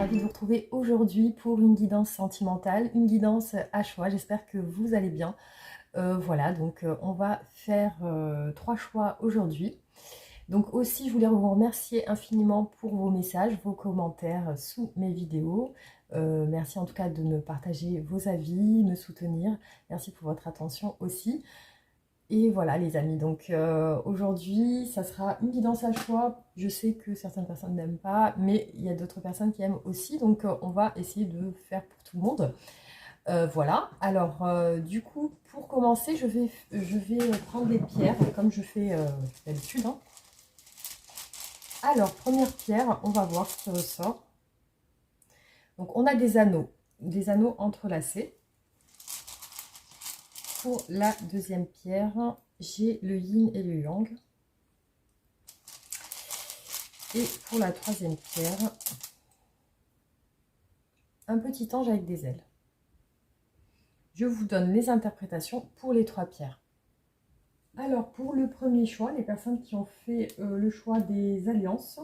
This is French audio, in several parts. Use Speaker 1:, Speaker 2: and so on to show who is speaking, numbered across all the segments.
Speaker 1: ravie de vous retrouver aujourd'hui pour une guidance sentimentale, une guidance à choix. J'espère que vous allez bien. Voilà, donc on va faire 3 choix aujourd'hui. Donc aussi, je voulais vous remercier infiniment pour vos messages, vos commentaires sous mes vidéos. Merci en tout cas de me partager vos avis, me soutenir. Merci pour votre attention aussi. Et voilà les amis, donc aujourd'hui ça sera une guidance à choix. Je sais que certaines personnes n'aiment pas, mais il y a d'autres personnes qui aiment aussi, donc on va essayer de faire pour tout le monde. Voilà, alors du coup pour commencer je vais prendre des pierres comme je fais d'habitude, hein. Alors première pierre, on va voir ce qui ressort. Donc on a des anneaux entrelacés. Pour la deuxième pierre, j'ai le yin et le yang. Et pour la troisième pierre, un petit ange avec des ailes. Je vous donne les interprétations pour les 3 pierres. Alors pour le premier choix, les personnes qui ont fait le choix des alliances,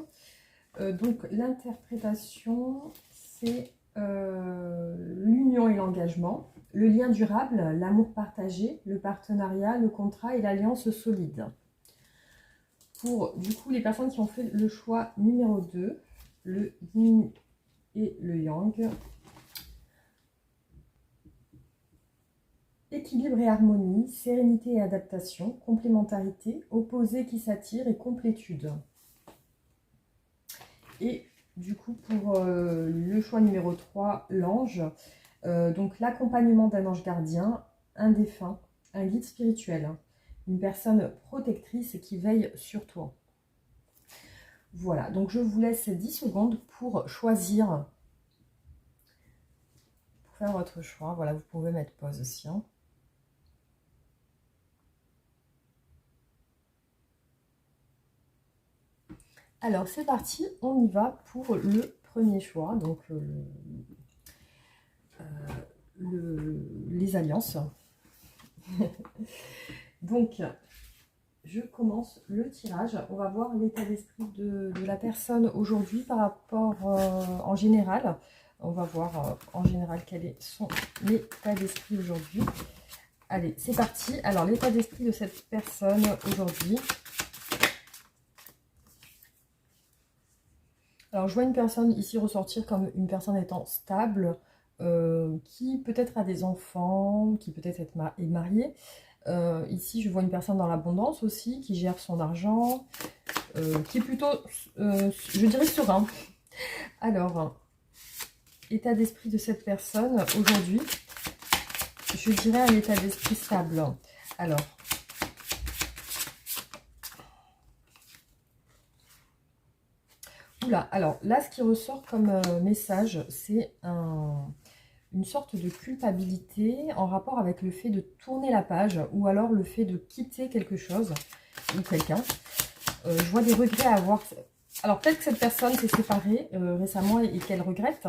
Speaker 1: donc l'interprétation c'est l'union et l'engagement, le lien durable, l'amour partagé, le partenariat, le contrat et l'alliance solide. Pour du coup les personnes qui ont fait le choix numéro 2, le yin et le yang, équilibre et harmonie, sérénité et adaptation, complémentarité, opposés qui s'attirent et complétude. Et du coup pour le choix numéro 3, l'ange, donc l'accompagnement d'un ange gardien, un défunt, un guide spirituel, une personne protectrice qui veille sur toi. Voilà, donc je vous laisse 10 secondes pour choisir, pour faire votre choix. Voilà, vous pouvez mettre pause aussi, hein. Alors c'est parti, on y va pour le premier choix, donc les alliances. Donc je commence le tirage. On va voir l'état d'esprit de la personne aujourd'hui par rapport en général. On va voir en général quel est son état d'esprit aujourd'hui. Allez, c'est parti. Alors l'état d'esprit de cette personne aujourd'hui. Alors, je vois une personne ici ressortir comme une personne étant stable, qui peut-être a des enfants, qui peut-être est mariée. Ici, je vois une personne dans l'abondance aussi, qui gère son argent, qui est plutôt, je dirais, serein. Alors, état d'esprit de cette personne aujourd'hui, je dirais un état d'esprit stable. Alors, oula, alors là, ce qui ressort comme message, c'est une sorte de culpabilité en rapport avec le fait de tourner la page ou alors le fait de quitter quelque chose ou quelqu'un. Je vois des regrets à avoir. Alors peut-être que cette personne s'est séparée récemment et qu'elle regrette.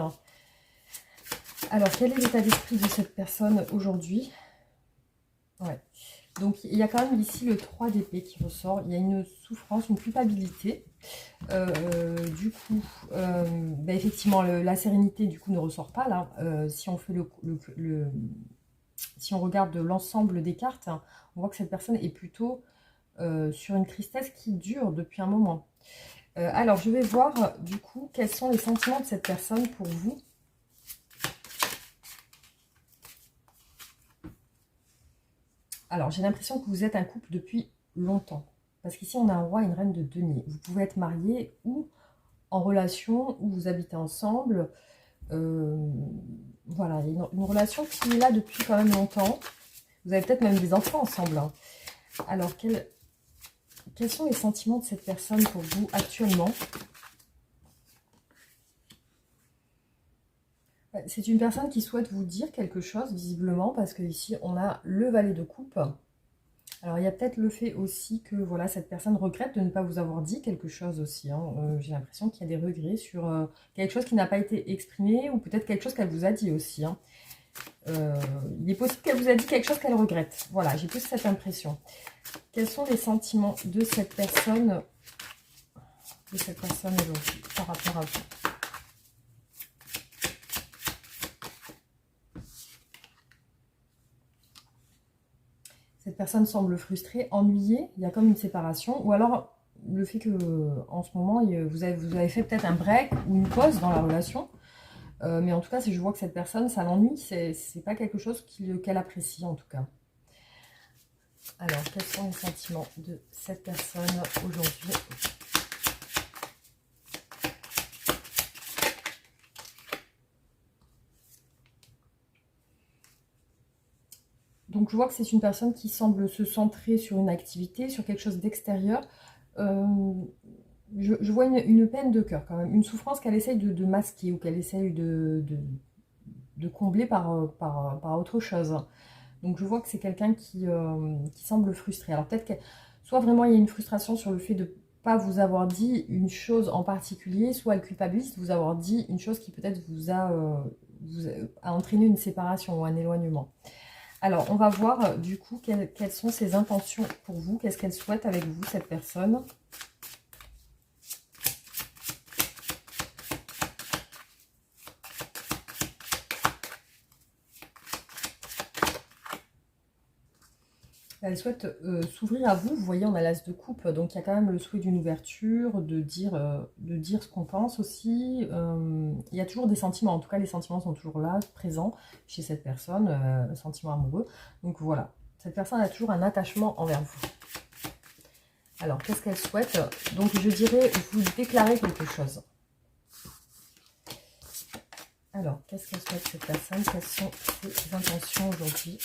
Speaker 1: Alors quel est l'état d'esprit de cette personne aujourd'hui? Ouais. Donc il y a quand même ici le 3 d'épée qui ressort. Il y a une souffrance, une culpabilité. Du coup, effectivement, la sérénité du coup ne ressort pas là. Si on fait si on regarde l'ensemble des cartes, on voit que cette personne est plutôt sur une tristesse qui dure depuis un moment. Alors, je vais voir du coup quels sont les sentiments de cette personne pour vous. Alors, j'ai l'impression que vous êtes un couple depuis longtemps. Parce qu'ici, on a un roi et une reine de denier. Vous pouvez être marié ou en relation, ou vous habitez ensemble. Voilà, il y a une relation qui est là depuis quand même longtemps. Vous avez peut-être même des enfants ensemble, hein. Alors, quels sont les sentiments de cette personne pour vous actuellement? C'est une personne qui souhaite vous dire quelque chose, visiblement, parce que ici on a le valet de coupe. Alors il y a peut-être le fait aussi que voilà, cette personne regrette de ne pas vous avoir dit quelque chose aussi, hein. J'ai l'impression qu'il y a des regrets sur quelque chose qui n'a pas été exprimé, ou peut-être quelque chose qu'elle vous a dit aussi, hein. Il est possible qu'elle vous a dit quelque chose qu'elle regrette. Voilà, j'ai plus cette impression. Quels sont les sentiments de cette personne aujourd'hui par rapport à vous? Cette personne semble frustrée, ennuyée, il y a comme une séparation, ou alors le fait que en ce moment, vous avez fait peut-être un break ou une pause dans la relation. Mais en tout cas, si je vois que cette personne, ça l'ennuie, c'est pas quelque chose qu'elle apprécie en tout cas. Alors, quels sont les sentiments de cette personne aujourd'hui? Donc, je vois que c'est une personne qui semble se centrer sur une activité, sur quelque chose d'extérieur. Euh, je vois une peine de cœur quand même, une souffrance qu'elle essaye de masquer ou qu'elle essaye de combler par autre chose. Donc je vois que c'est quelqu'un qui semble frustré. Alors peut-être que soit vraiment il y a une frustration sur le fait de ne pas vous avoir dit une chose en particulier, soit elle culpabilise de vous avoir dit une chose qui peut-être a entraîné une séparation ou un éloignement. Alors on va voir du coup quelles sont ses intentions pour vous, qu'est-ce qu'elle souhaite avec vous cette personne. Elle souhaite s'ouvrir à vous. Vous voyez, on a l'as de coupe, donc il y a quand même le souhait d'une ouverture, de dire ce qu'on pense aussi. Il y a toujours des sentiments, en tout cas les sentiments sont toujours là, présents chez cette personne, sentiments amoureux. Donc voilà, cette personne a toujours un attachement envers vous. Alors, qu'est-ce qu'elle souhaite? Donc je dirais vous déclarer quelque chose. Alors, qu'est-ce qu'elle souhaite cette personne? Quelles sont ses intentions aujourd'hui?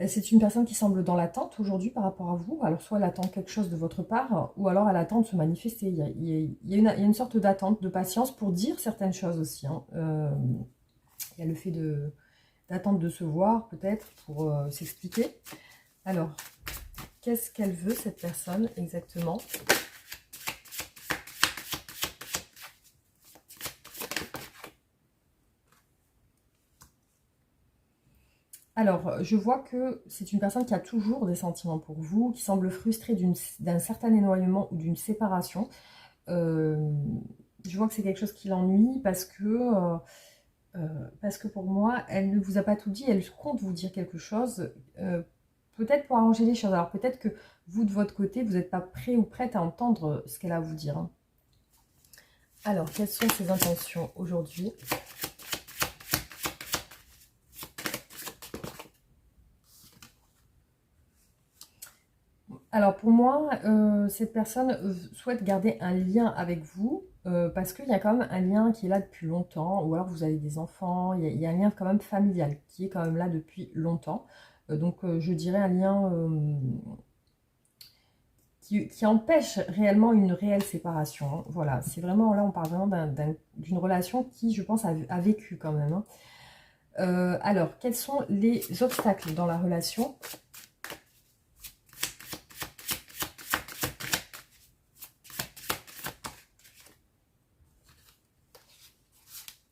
Speaker 1: C'est une personne qui semble dans l'attente aujourd'hui par rapport à vous. Alors, soit elle attend quelque chose de votre part, ou alors elle attend de se manifester. Il y a une sorte d'attente, de patience pour dire certaines choses aussi. Hein. Il y a le fait d'attendre de se voir, peut-être, pour s'expliquer. Alors, qu'est-ce qu'elle veut, cette personne, exactement? Alors, je vois que c'est une personne qui a toujours des sentiments pour vous, qui semble frustrée d'un certain éloignement ou d'une séparation. Euh, je vois que c'est quelque chose qui l'ennuie parce que pour moi, elle ne vous a pas tout dit, elle compte vous dire quelque chose, peut-être pour arranger les choses. Alors peut-être que vous, de votre côté, vous n'êtes pas prêt ou prête à entendre ce qu'elle a à vous dire. Hein. Alors, quelles sont ses intentions aujourd'hui? Alors pour moi, cette personne souhaite garder un lien avec vous parce qu'il y a quand même un lien qui est là depuis longtemps, ou alors vous avez des enfants, il y a un lien quand même familial qui est quand même là depuis longtemps. Donc je dirais un lien qui empêche réellement une réelle séparation. Hein. Voilà, c'est vraiment, là on parle vraiment d'une relation qui, je pense, a vécu quand même. Hein. Alors, quels sont les obstacles dans la relation?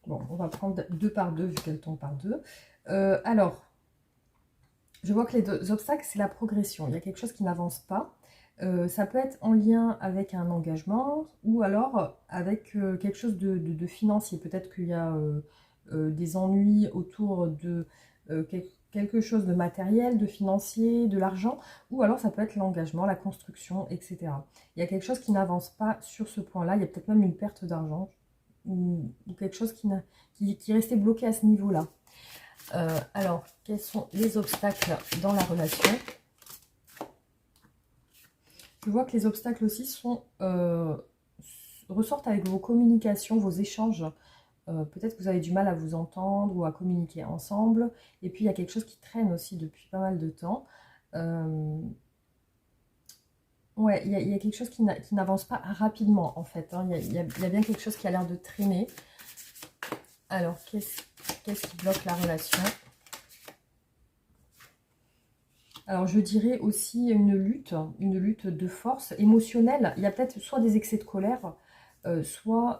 Speaker 1: Bon, on va prendre deux par deux vu qu'elle tombe par deux. Alors, je vois que les deux obstacles, c'est la progression. Il y a quelque chose qui n'avance pas. Ça peut être en lien avec un engagement ou alors avec quelque chose de financier. Peut-être qu'il y a des ennuis autour de quelque chose de matériel, de financier, de l'argent, ou alors ça peut être l'engagement, la construction, etc. Il y a quelque chose qui n'avance pas sur ce point-là. Il y a peut-être même une perte d'argent ou quelque chose qui est resté bloqué à ce niveau-là. Alors, quels sont les obstacles dans la relation? Je vois que les obstacles aussi ressortent avec vos communications, vos échanges. Peut-être que vous avez du mal à vous entendre ou à communiquer ensemble. Et puis, il y a quelque chose qui traîne aussi depuis pas mal de temps. Ouais, il y a quelque chose qui n'avance pas rapidement, en fait. Hein. Il y a bien quelque chose qui a l'air de traîner. Alors, qu'est-ce qui bloque la relation? Alors, je dirais aussi une lutte de force émotionnelle. Il y a peut-être soit des excès de colère, soit,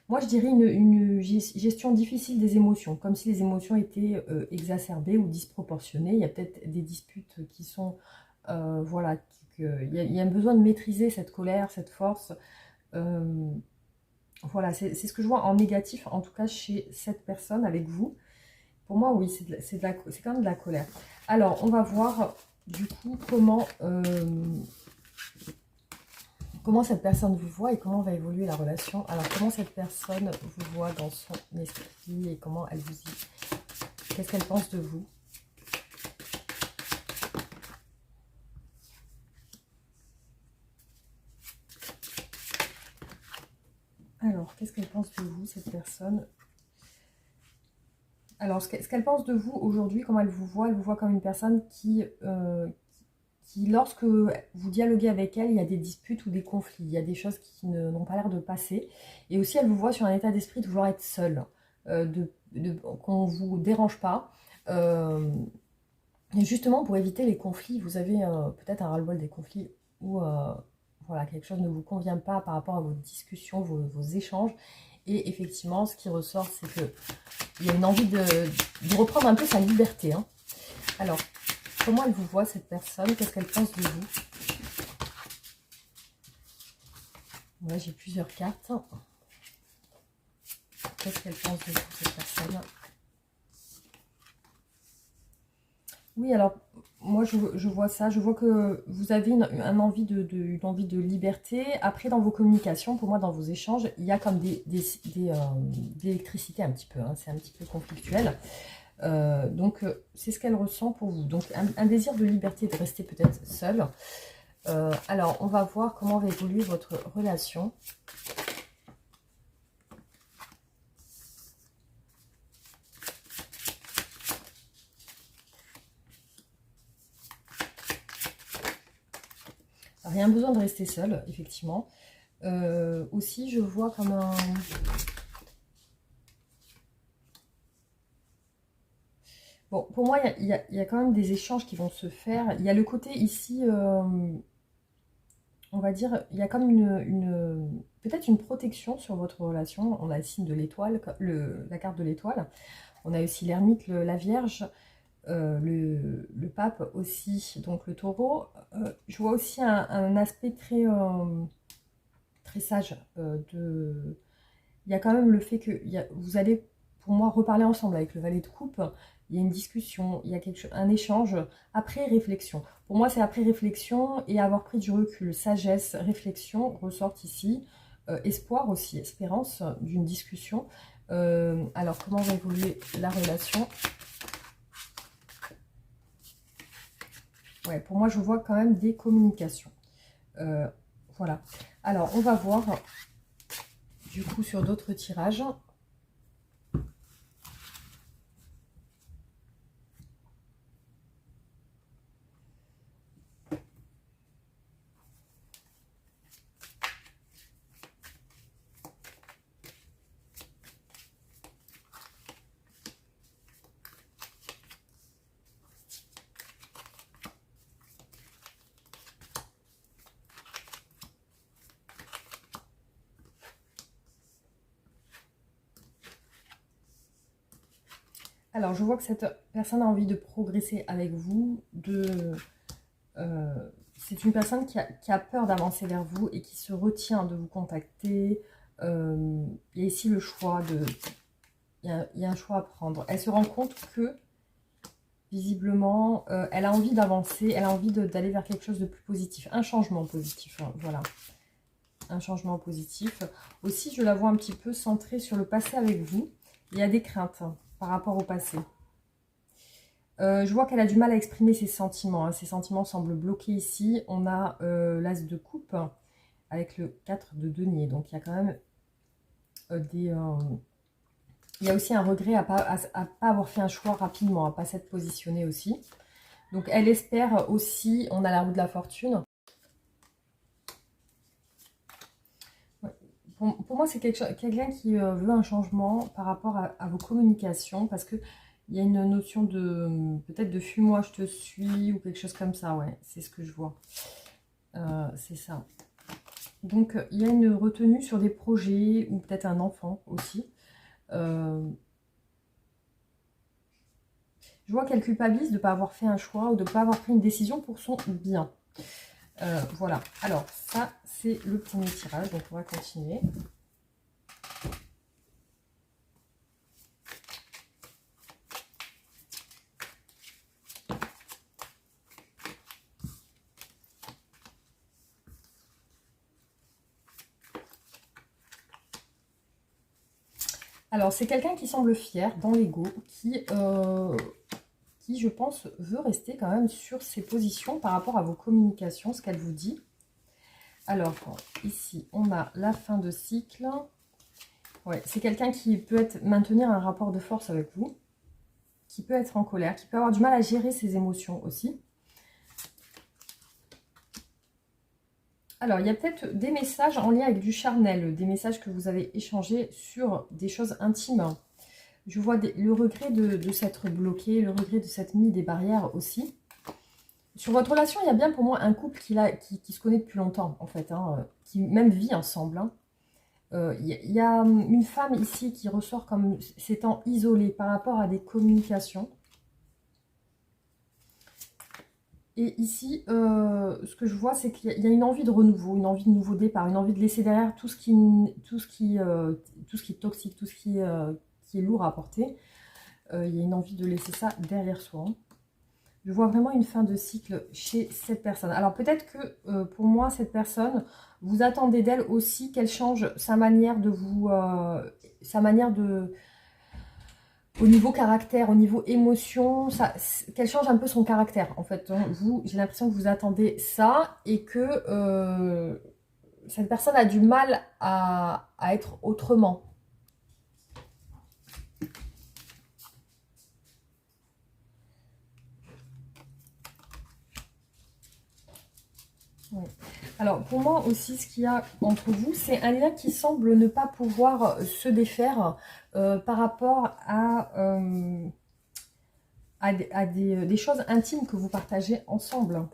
Speaker 1: moi, je dirais une gestion difficile des émotions, comme si les émotions étaient exacerbées ou disproportionnées. Il y a peut-être des disputes qui sont, voilà, il y a un besoin de maîtriser cette colère, cette force. Euh, Voilà, c'est ce que je vois en négatif, en tout cas chez cette personne avec vous. Pour moi, oui, c'est quand même de la colère. Alors, on va voir du coup comment cette personne vous voit et comment va évoluer la relation. Alors, comment cette personne vous voit dans son esprit et comment elle vous dit. Qu'est-ce qu'elle pense de vous? Alors, qu'est-ce qu'elle pense de vous, cette personne? Alors, ce qu'elle pense de vous aujourd'hui, comment elle vous voit comme une personne qui, lorsque vous dialoguez avec elle, il y a des disputes ou des conflits, il y a des choses qui n'ont pas l'air de passer. Et aussi, elle vous voit sur un état d'esprit de vouloir être seule, qu'on ne vous dérange pas. Et justement, pour éviter les conflits, vous avez peut-être un ras-le-bol des conflits où voilà, quelque chose ne vous convient pas par rapport à vos discussions, vos échanges. Et effectivement, ce qui ressort, c'est qu'il y a une envie de reprendre un peu sa liberté. Hein. Alors, comment elle vous voit, cette personne? Qu'est-ce qu'elle pense de vous? Là, j'ai plusieurs cartes. Qu'est-ce qu'elle pense de vous, cette personne? Oui, alors, moi, je vois ça. Je vois que vous avez une envie de liberté. Après, dans vos communications, pour moi, dans vos échanges, il y a comme d'électricité un petit peu. Hein. C'est un petit peu conflictuel. Donc, c'est ce qu'elle ressent pour vous. Donc, un désir de liberté, de rester peut-être seule. Alors, on va voir comment va évoluer votre relation. Rien besoin de rester seul, effectivement. Aussi, je vois comme un... Bon, pour moi, il y a quand même des échanges qui vont se faire. Il y a le côté ici, on va dire, il y a comme peut-être une protection sur votre relation. On a le signe de l'étoile, la carte de l'étoile. On a aussi l'ermite, la Vierge, le pape aussi, donc le taureau. Je vois aussi un aspect très sage. Il y a quand même le fait que vous allez, pour moi, reparler ensemble avec le valet de coupe. Il y a une discussion, il y a un échange après réflexion. Pour moi, c'est après réflexion et avoir pris du recul. Sagesse, réflexion ressortent ici. Espoir aussi, espérance d'une discussion. Alors, comment va évoluer la relation? Ouais, pour moi, je vois quand même des communications. Voilà. Alors, on va voir du coup sur d'autres tirages. Alors, je vois que cette personne a envie de progresser avec vous. C'est une personne qui a peur d'avancer vers vous et qui se retient de vous contacter. Il y a ici le choix il y a un choix à prendre. Elle se rend compte que, visiblement, elle a envie d'avancer, elle a envie d'aller vers quelque chose de plus positif. Un changement positif, hein, voilà. Un changement positif. Aussi, je la vois un petit peu centrée sur le passé avec vous. Il y a des craintes par rapport au passé. Je vois qu'elle a du mal à exprimer ses sentiments. Hein. Ses sentiments semblent bloqués ici. On a l'as de coupe avec le 4 de denier. Donc, il y a quand même il y a aussi un regret à pas avoir fait un choix rapidement, à ne pas s'être positionné aussi. Donc, elle espère aussi... On a la roue de la fortune. Ouais. Pour moi, c'est quelqu'un qui veut un changement par rapport à vos communications. Parce que il y a une notion de peut-être de fuis-moi, je te suis ou quelque chose comme ça, ouais, c'est ce que je vois. C'est ça. Donc, il y a une retenue sur des projets ou peut-être un enfant aussi. Je vois qu'elle culpabilise de ne pas avoir fait un choix ou de ne pas avoir pris une décision pour son bien. Voilà. Alors, ça, c'est le premier tirage, donc on va continuer. Alors, c'est quelqu'un qui semble fier, dans l'ego, qui, je pense, veut rester quand même sur ses positions par rapport à vos communications, ce qu'elle vous dit. Alors, ici, on a la fin de cycle. Ouais, c'est quelqu'un qui peut maintenir un rapport de force avec vous, qui peut être en colère, qui peut avoir du mal à gérer ses émotions aussi. Alors, il y a peut-être des messages en lien avec du charnel, des messages que vous avez échangés sur des choses intimes. Je vois le regret de s'être bloqué, le regret de s'être mis des barrières aussi. Sur votre relation, il y a bien pour moi un couple qui se connaît depuis longtemps, en fait, hein, qui même vit ensemble. Hein. Il y a une femme ici qui ressort comme s'étant isolée par rapport à des communications. Et ici, ce que je vois, c'est qu'il y a une envie de renouveau, une envie de nouveau départ, une envie de laisser derrière tout ce qui est toxique, tout ce qui est lourd à porter. Il y a une envie de laisser ça derrière soi. Je vois vraiment une fin de cycle chez cette personne. Alors peut-être que pour moi, cette personne, vous attendez d'elle aussi qu'elle change sa manière de vous... au niveau caractère, au niveau émotion, qu'elle change un peu son caractère. En fait, hein, j'ai l'impression que vous attendez ça et que cette personne a du mal à être autrement. Ouais. Alors, pour moi aussi, ce qu'il y a entre vous, c'est un lien qui semble ne pas pouvoir se défaire par rapport à des choses intimes que vous partagez ensemble.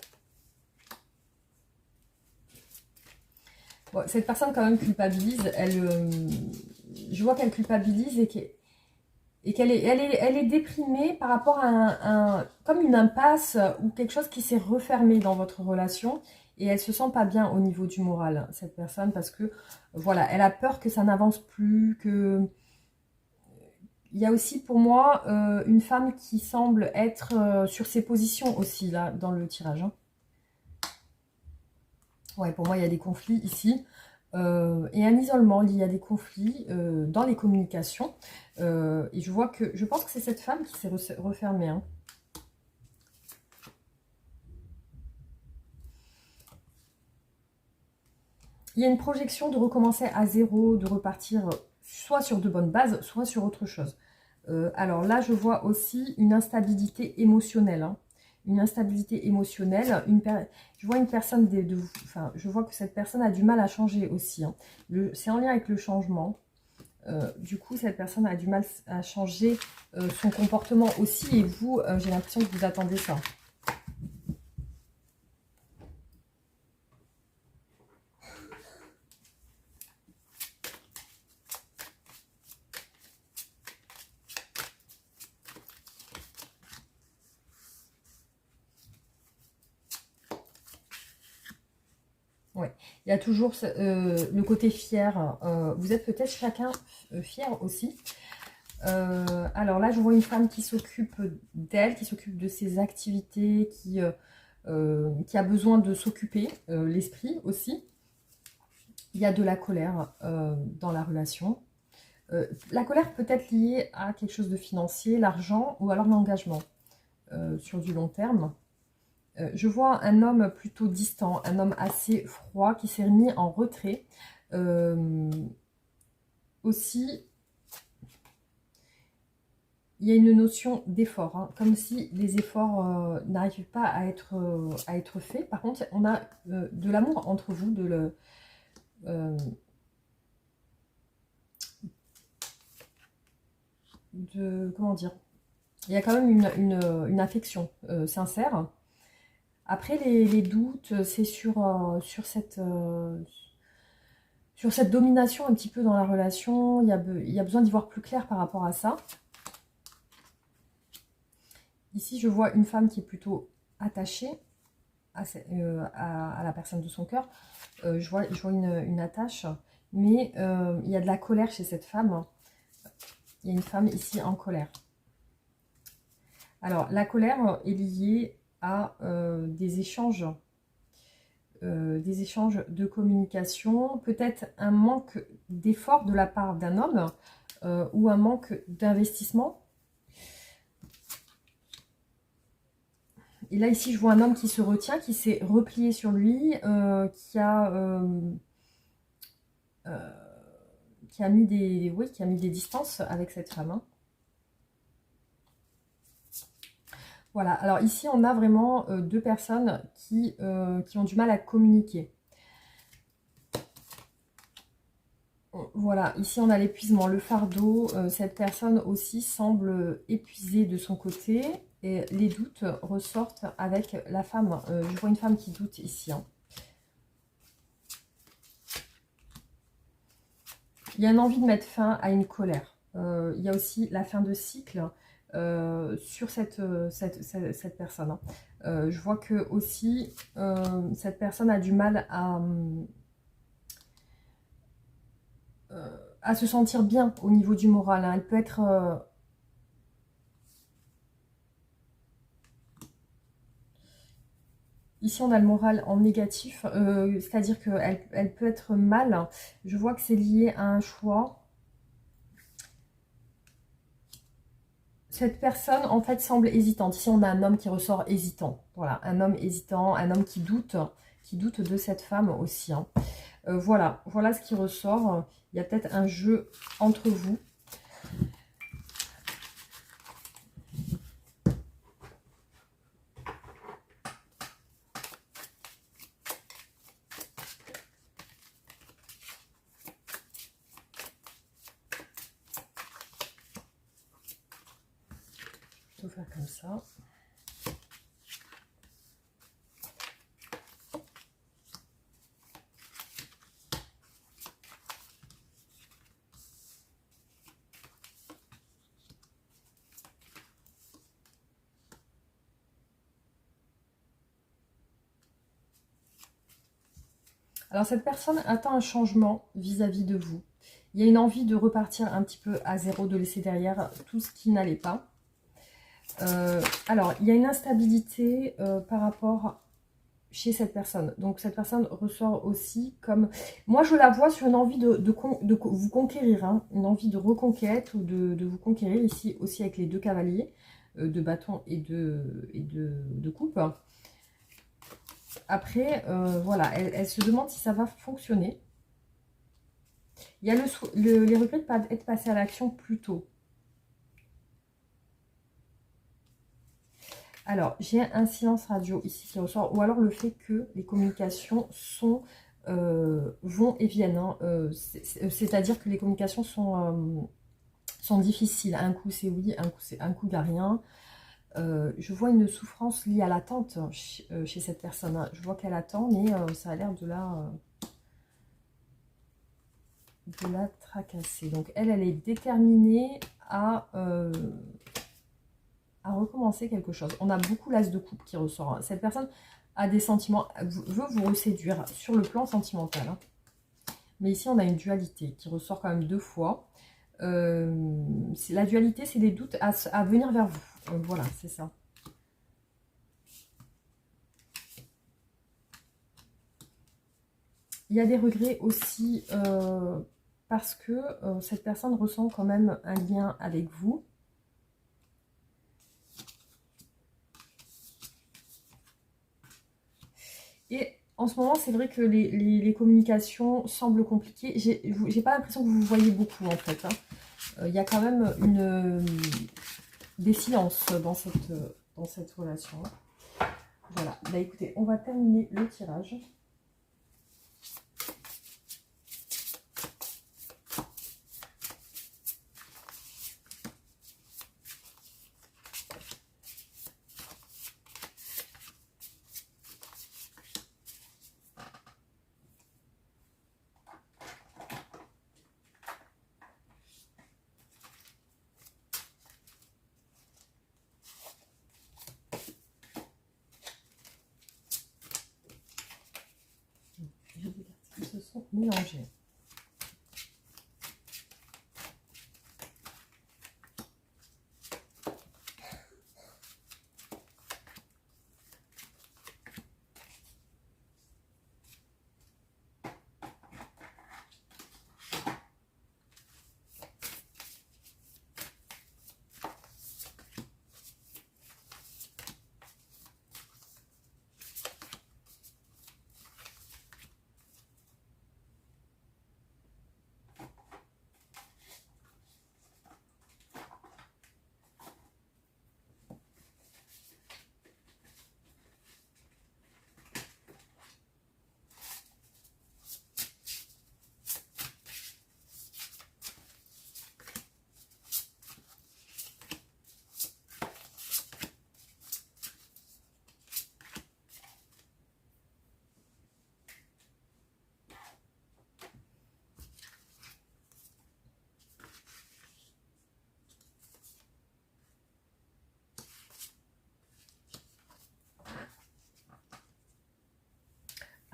Speaker 1: Bon, cette personne quand même culpabilise, je vois qu'elle culpabilise et qu'elle est déprimée par rapport à comme une impasse ou quelque chose qui s'est refermé dans votre relation et elle se sent pas bien au niveau du moral, cette personne, parce que voilà, elle a peur que ça n'avance plus, il y a aussi pour moi une femme qui semble être sur ses positions aussi là dans le tirage. Hein. Ouais, pour moi il y a des conflits ici. Et un isolement lié à des conflits dans les communications. Et je pense que c'est cette femme qui s'est refermée. Hein. Il y a une projection de recommencer à zéro, de repartir soit sur de bonnes bases, soit sur autre chose. Alors là, je vois aussi une instabilité émotionnelle. Hein. Une instabilité émotionnelle. Je vois une personne je vois que cette personne a du mal à changer aussi. Hein. C'est en lien avec le changement. Du coup, cette personne a du mal à changer son comportement aussi. Et vous, j'ai l'impression que vous attendez ça. Ouais. Il y a toujours le côté fier. Vous êtes peut-être chacun fier aussi. Alors là, je vois une femme qui s'occupe d'elle, qui s'occupe de ses activités, qui a besoin de s'occuper, l'esprit aussi. Il y a de la colère dans la relation. La colère peut être liée à quelque chose de financier, l'argent ou alors l'engagement sur du long terme. Je vois un homme plutôt distant, un homme assez froid qui s'est mis en retrait. Aussi, il y a une notion d'effort, hein, comme si les efforts n'arrivent pas à être faits. Par contre, on a de l'amour entre vous, comment dire, il y a quand même une affection sincère. Après, les doutes, c'est sur cette domination un petit peu dans la relation. Il y a besoin d'y voir plus clair par rapport à ça. Ici, je vois une femme qui est plutôt attachée à la personne de son cœur. Je vois une attache, mais il y a de la colère chez cette femme. Il y a une femme ici en colère. Alors, la colère est liée à des échanges de communication, peut-être un manque d'effort de la part d'un homme ou un manque d'investissement. Et là, ici, je vois un homme qui se retient, qui s'est replié sur lui, qui a mis des, oui, qui a mis des distances avec cette femme. Hein. Voilà, alors ici, on a vraiment deux personnes qui ont du mal à communiquer. Voilà, ici on a l'épuisement, le fardeau. Cette personne aussi semble épuisée de son côté. Et les doutes ressortent avec la femme. Je vois une femme qui doute ici. Hein. Il y a une envie de mettre fin à une colère. Il y a aussi la fin de cycle sur cette personne. Hein. Je vois que aussi cette personne a du mal à se sentir bien au niveau du moral. Hein. Elle peut être... ici, on a le moral en négatif, c'est-à-dire qu'elle peut être mal. Je vois que c'est lié à un choix. Cette personne, en fait, semble hésitante. Ici, on a un homme qui ressort hésitant. Voilà, un homme hésitant, un homme qui doute de cette femme aussi. Hein. Voilà ce qui ressort. Il y a peut-être un jeu entre vous. Je vais faire comme ça. Alors, cette personne attend un changement vis-à-vis de vous. Il y a une envie de repartir un petit peu à zéro, de laisser derrière tout ce qui n'allait pas. Alors, il y a une instabilité par rapport chez cette personne. Donc, cette personne ressort aussi comme... Moi, je la vois sur une envie de vous conquérir, hein, une envie de reconquête ou de vous conquérir, ici aussi avec les deux cavaliers de bâton et de coupe. Après, voilà, elle se demande si ça va fonctionner. Il y a les regrets de ne pas être passé à l'action plus tôt. Alors, j'ai un silence radio ici qui ressort, ou alors le fait que les communications vont et viennent. Hein. C'est-à-dire que les communications sont difficiles. Un coup c'est oui, un coup il n'y a rien. Je vois une souffrance liée à l'attente chez cette personne. Hein. Je vois qu'elle attend, mais ça a l'air de la tracasser. Donc elle est déterminée à recommencer quelque chose. On a beaucoup l'as de coupe qui ressort. Hein. Cette personne a des sentiments, veut vous reséduire sur le plan sentimental. Hein. Mais ici, on a une dualité qui ressort quand même deux fois. La dualité, c'est des doutes à venir vers vous. Voilà, c'est ça. Il y a des regrets aussi parce que cette personne ressent quand même un lien avec vous. Et en ce moment, c'est vrai que les communications semblent compliquées. J'ai pas l'impression que vous vous voyez beaucoup, en fait. Hein. Il y a quand même des silences dans cette relation. Voilà. Bah, écoutez, on va terminer le tirage. Ils se sont mélangés.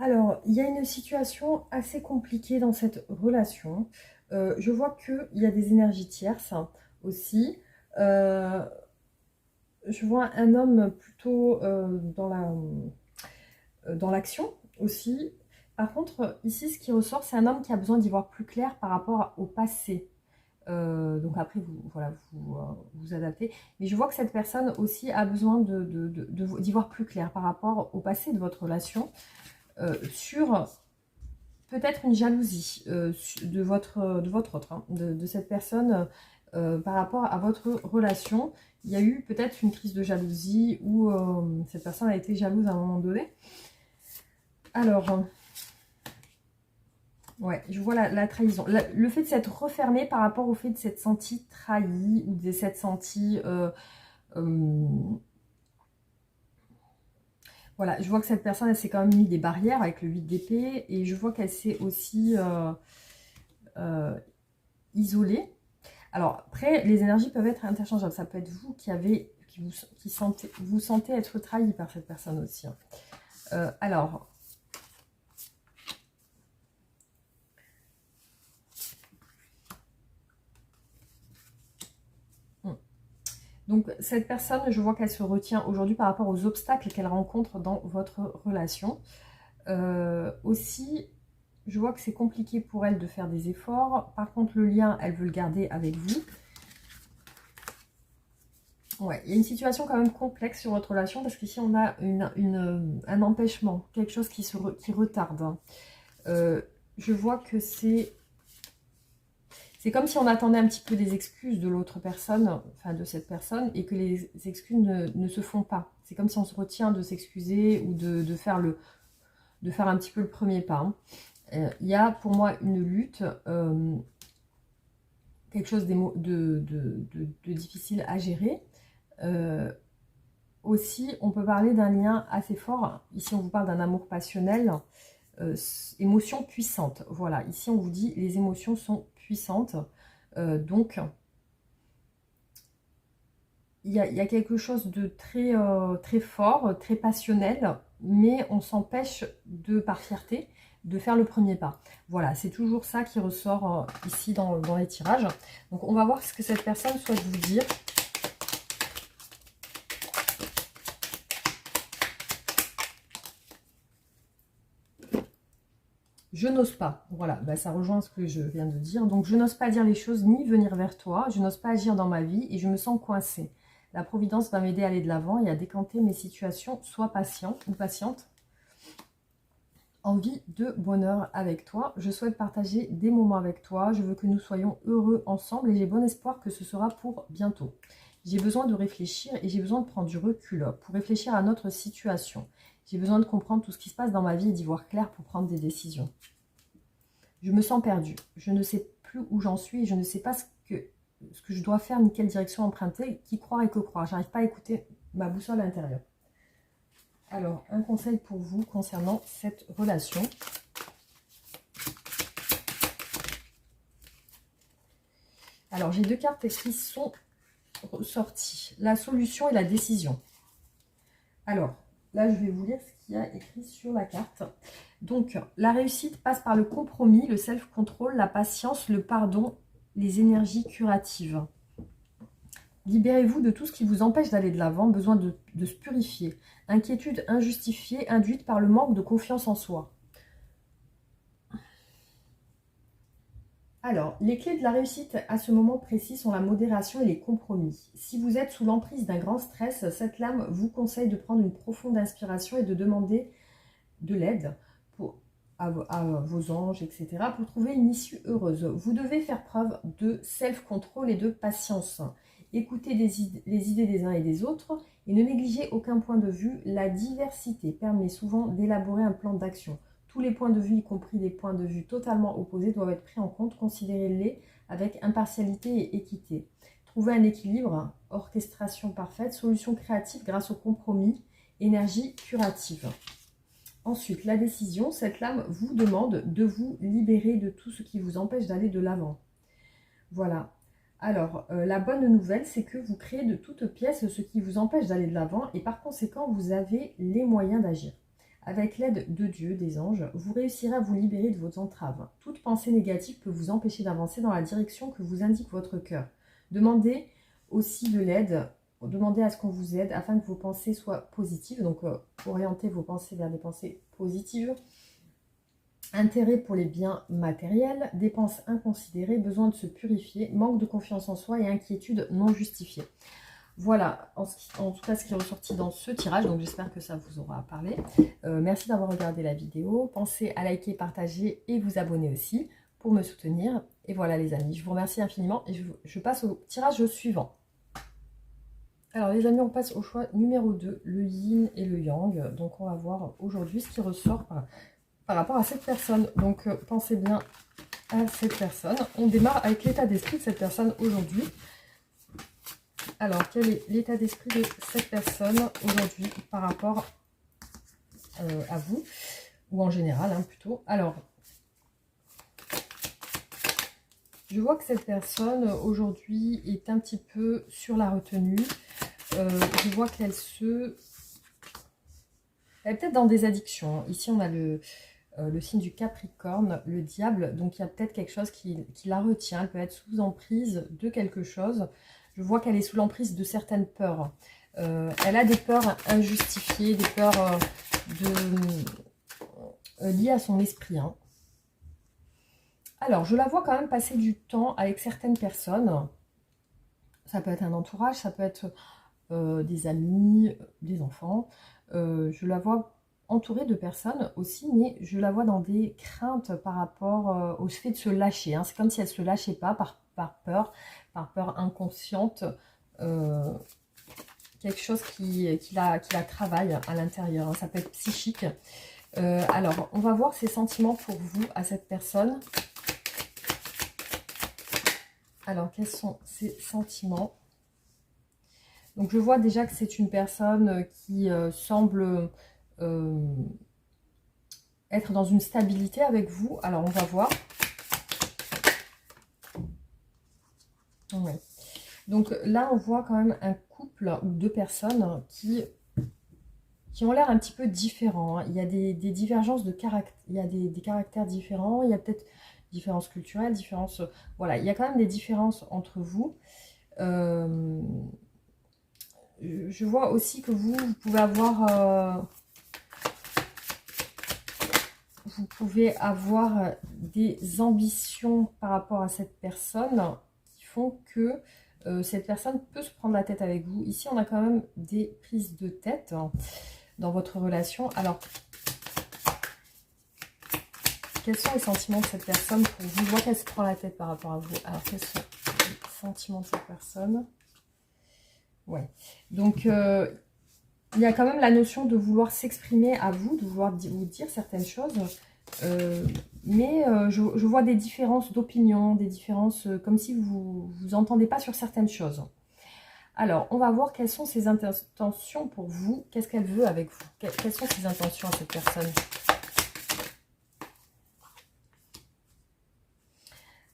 Speaker 1: Alors, il y a une situation assez compliquée dans cette relation. Je vois qu'il y a des énergies tierces aussi. Euh, je vois un homme plutôt dans l'action aussi. Par contre, ici, ce qui ressort, c'est un homme qui a besoin d'y voir plus clair par rapport au passé. Donc après, voilà, vous adaptez. Mais je vois que cette personne aussi a besoin d'y voir plus clair par rapport au passé de votre relation, sur peut-être une jalousie de votre autre, hein, de cette personne, par rapport à votre relation. Il y a eu peut-être une crise de jalousie où cette personne a été jalouse à un moment donné. Alors, ouais, je vois la trahison. Le fait de s'être refermé par rapport au fait de s'être senti trahi ou de s'être senti... voilà, je vois que cette personne, elle s'est quand même mis des barrières avec le 8 d'épée. Et je vois qu'elle s'est aussi isolée. Alors, après, les énergies peuvent être interchangeables. Ça peut être vous vous sentez être trahi par cette personne aussi, hein. Alors... Donc, cette personne, je vois qu'elle se retient aujourd'hui par rapport aux obstacles qu'elle rencontre dans votre relation. Aussi, je vois que c'est compliqué pour elle de faire des efforts. Par contre, le lien, elle veut le garder avec vous. Ouais, il y a une situation quand même complexe sur votre relation parce qu'ici, on a un empêchement, quelque chose qui retarde, hein. Je vois que c'est comme si on attendait un petit peu des excuses de l'autre personne, enfin de cette personne, et que les excuses ne se font pas. C'est comme si on se retient de s'excuser ou de faire un petit peu le premier pas, hein. Il y a pour moi une lutte, quelque chose de difficile à gérer. Aussi, on peut parler d'un lien assez fort. Ici, on vous parle d'un amour passionnel, émotion puissante. Voilà, ici, on vous dit les émotions sont puissantes. Donc, il y a quelque chose de très fort, très passionnel, mais on s'empêche par fierté de faire le premier pas. Voilà, c'est toujours ça qui ressort ici dans les tirages. Donc, on va voir ce que cette personne souhaite vous dire. Je n'ose pas. Voilà, bah, ça rejoint ce que je viens de dire. Donc, je n'ose pas dire les choses ni venir vers toi. Je n'ose pas agir dans ma vie et je me sens coincée. La Providence va m'aider à aller de l'avant et à décanter mes situations. Sois patient ou patiente. Envie de bonheur avec toi. Je souhaite partager des moments avec toi. Je veux que nous soyons heureux ensemble et j'ai bon espoir que ce sera pour bientôt. J'ai besoin de réfléchir et j'ai besoin de prendre du recul pour réfléchir à notre situation. J'ai besoin de comprendre tout ce qui se passe dans ma vie et d'y voir clair pour prendre des décisions. Je me sens perdue. Je ne sais plus où j'en suis et je ne sais pas ce que je dois faire ni quelle direction emprunter. Qui croire et que croire. J'arrive pas à écouter ma boussole à l'intérieur. Alors, un conseil pour vous concernant cette relation. Alors, j'ai deux cartes qui sont sorties. La solution et la décision. Alors, là, je vais vous lire ce qu'il y a écrit sur la carte. Donc, la réussite passe par le compromis, le self-control, la patience, le pardon, les énergies curatives. Libérez-vous de tout ce qui vous empêche d'aller de l'avant, besoin de se purifier. Inquiétude injustifiée, induite par le manque de confiance en soi. Alors, les clés de la réussite à ce moment précis sont la modération et les compromis. Si vous êtes sous l'emprise d'un grand stress, cette lame vous conseille de prendre une profonde inspiration et de demander de l'aide à vos anges, etc., pour trouver une issue heureuse. Vous devez faire preuve de self-control et de patience. Écoutez les idées des uns et des autres et ne négligez aucun point de vue. La diversité permet souvent d'élaborer un plan d'action. Tous les points de vue, y compris des points de vue totalement opposés, doivent être pris en compte. Considérez-les avec impartialité et équité. Trouvez un équilibre, orchestration parfaite, solution créative grâce au compromis, énergie curative. Ensuite, la décision, cette lame vous demande de vous libérer de tout ce qui vous empêche d'aller de l'avant. Voilà. Alors, la bonne nouvelle, c'est que vous créez de toutes pièces ce qui vous empêche d'aller de l'avant et par conséquent, vous avez les moyens d'agir. Avec l'aide de Dieu, des anges, vous réussirez à vous libérer de vos entraves. Toute pensée négative peut vous empêcher d'avancer dans la direction que vous indique votre cœur. Demandez aussi de l'aide, demandez à ce qu'on vous aide afin que vos pensées soient positives. Donc, orientez vos pensées vers des pensées positives. Intérêt pour les biens matériels, dépenses inconsidérées, besoin de se purifier, manque de confiance en soi et inquiétude non justifiée. Voilà, en tout cas ce qui est ressorti dans ce tirage, donc j'espère que ça vous aura parlé. Merci d'avoir regardé la vidéo, pensez à liker, partager et vous abonner aussi pour me soutenir. Et voilà les amis, je vous remercie infiniment et je passe au tirage suivant. Alors les amis, on passe au choix numéro 2, le yin et le yang. Donc on va voir aujourd'hui ce qui ressort par rapport à cette personne. Donc pensez bien à cette personne. On démarre avec l'état d'esprit de cette personne aujourd'hui. Alors, quel est l'état d'esprit de cette personne aujourd'hui par rapport à vous, ou en général hein, plutôt. Alors, je vois que cette personne aujourd'hui est un petit peu sur la retenue. Je vois qu'elle elle est peut-être dans des addictions. Ici, on a le signe du Capricorne, le diable. Donc, il y a peut-être quelque chose qui la retient. Elle peut être sous emprise de quelque chose. Je vois qu'elle est sous l'emprise de certaines peurs. Elle a des peurs injustifiées, des peurs liées à son esprit. Hein. Alors, je la vois quand même passer du temps avec certaines personnes. Ça peut être un entourage, ça peut être des amis, des enfants. Je la vois entourée de personnes aussi, mais je la vois dans des craintes par rapport au fait de se lâcher. Hein. C'est comme si elle ne se lâchait pas par peur inconsciente. Quelque chose qui la travaille à l'intérieur. Hein. Ça peut être psychique. Alors, on va voir ses sentiments pour vous, à cette personne. Alors, quels sont ses sentiments? Donc, je vois déjà que c'est une personne qui semble être dans une stabilité avec vous. Alors, on va voir. Ouais. Donc, là, on voit quand même un couple ou deux personnes qui ont l'air un petit peu différents. Hein. Il y a des divergences de caractère. Il y a des caractères différents. Il y a peut-être différences culturelles, différences... Voilà, il y a quand même des différences entre vous. Je vois aussi que vous pouvez avoir... vous pouvez avoir des ambitions par rapport à cette personne qui font que cette personne peut se prendre la tête avec vous. Ici, on a quand même des prises de tête dans votre relation. Alors, quels sont les sentiments de cette personne pour vous? Je vois qu'elle se prend la tête par rapport à vous. Alors, quels sont les sentiments de cette personne? Ouais. Donc, il y a quand même la notion de vouloir s'exprimer à vous, de vouloir vous dire certaines choses. Mais je vois des différences d'opinion, des différences comme si vous vous entendez pas sur certaines choses. Alors, on va voir quelles sont ses intentions pour vous. Qu'est-ce qu'elle veut avec vous? Quelles sont ses intentions à cette personne?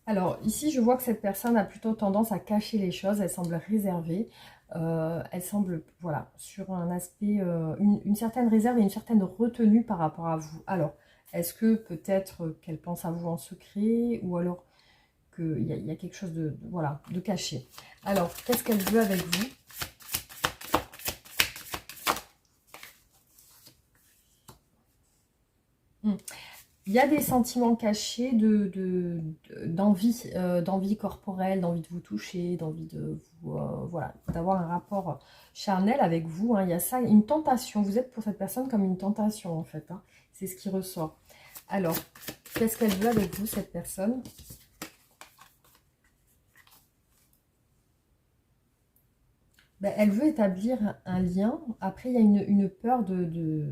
Speaker 1: Alors, ici, je vois que cette personne a plutôt tendance à cacher les choses. Elle semble réservée. Elle semble, voilà, sur un aspect, une certaine réserve et une certaine retenue par rapport à vous. Alors, est-ce que peut-être qu'elle pense à vous en secret ou alors qu'il y a quelque chose voilà, de caché? Alors, qu'est-ce qu'elle veut avec vous? Il y a des sentiments cachés d'envie d'envie corporelle, d'envie de vous toucher, d'envie de vous, voilà, d'avoir un rapport charnel avec vous. Hein. Il y a ça, une tentation. Vous êtes pour cette personne comme une tentation en fait. Hein. C'est ce qui ressort. Alors, qu'est-ce qu'elle veut avec vous, cette personne? Ben, elle veut établir un lien. Après, il y a une peur de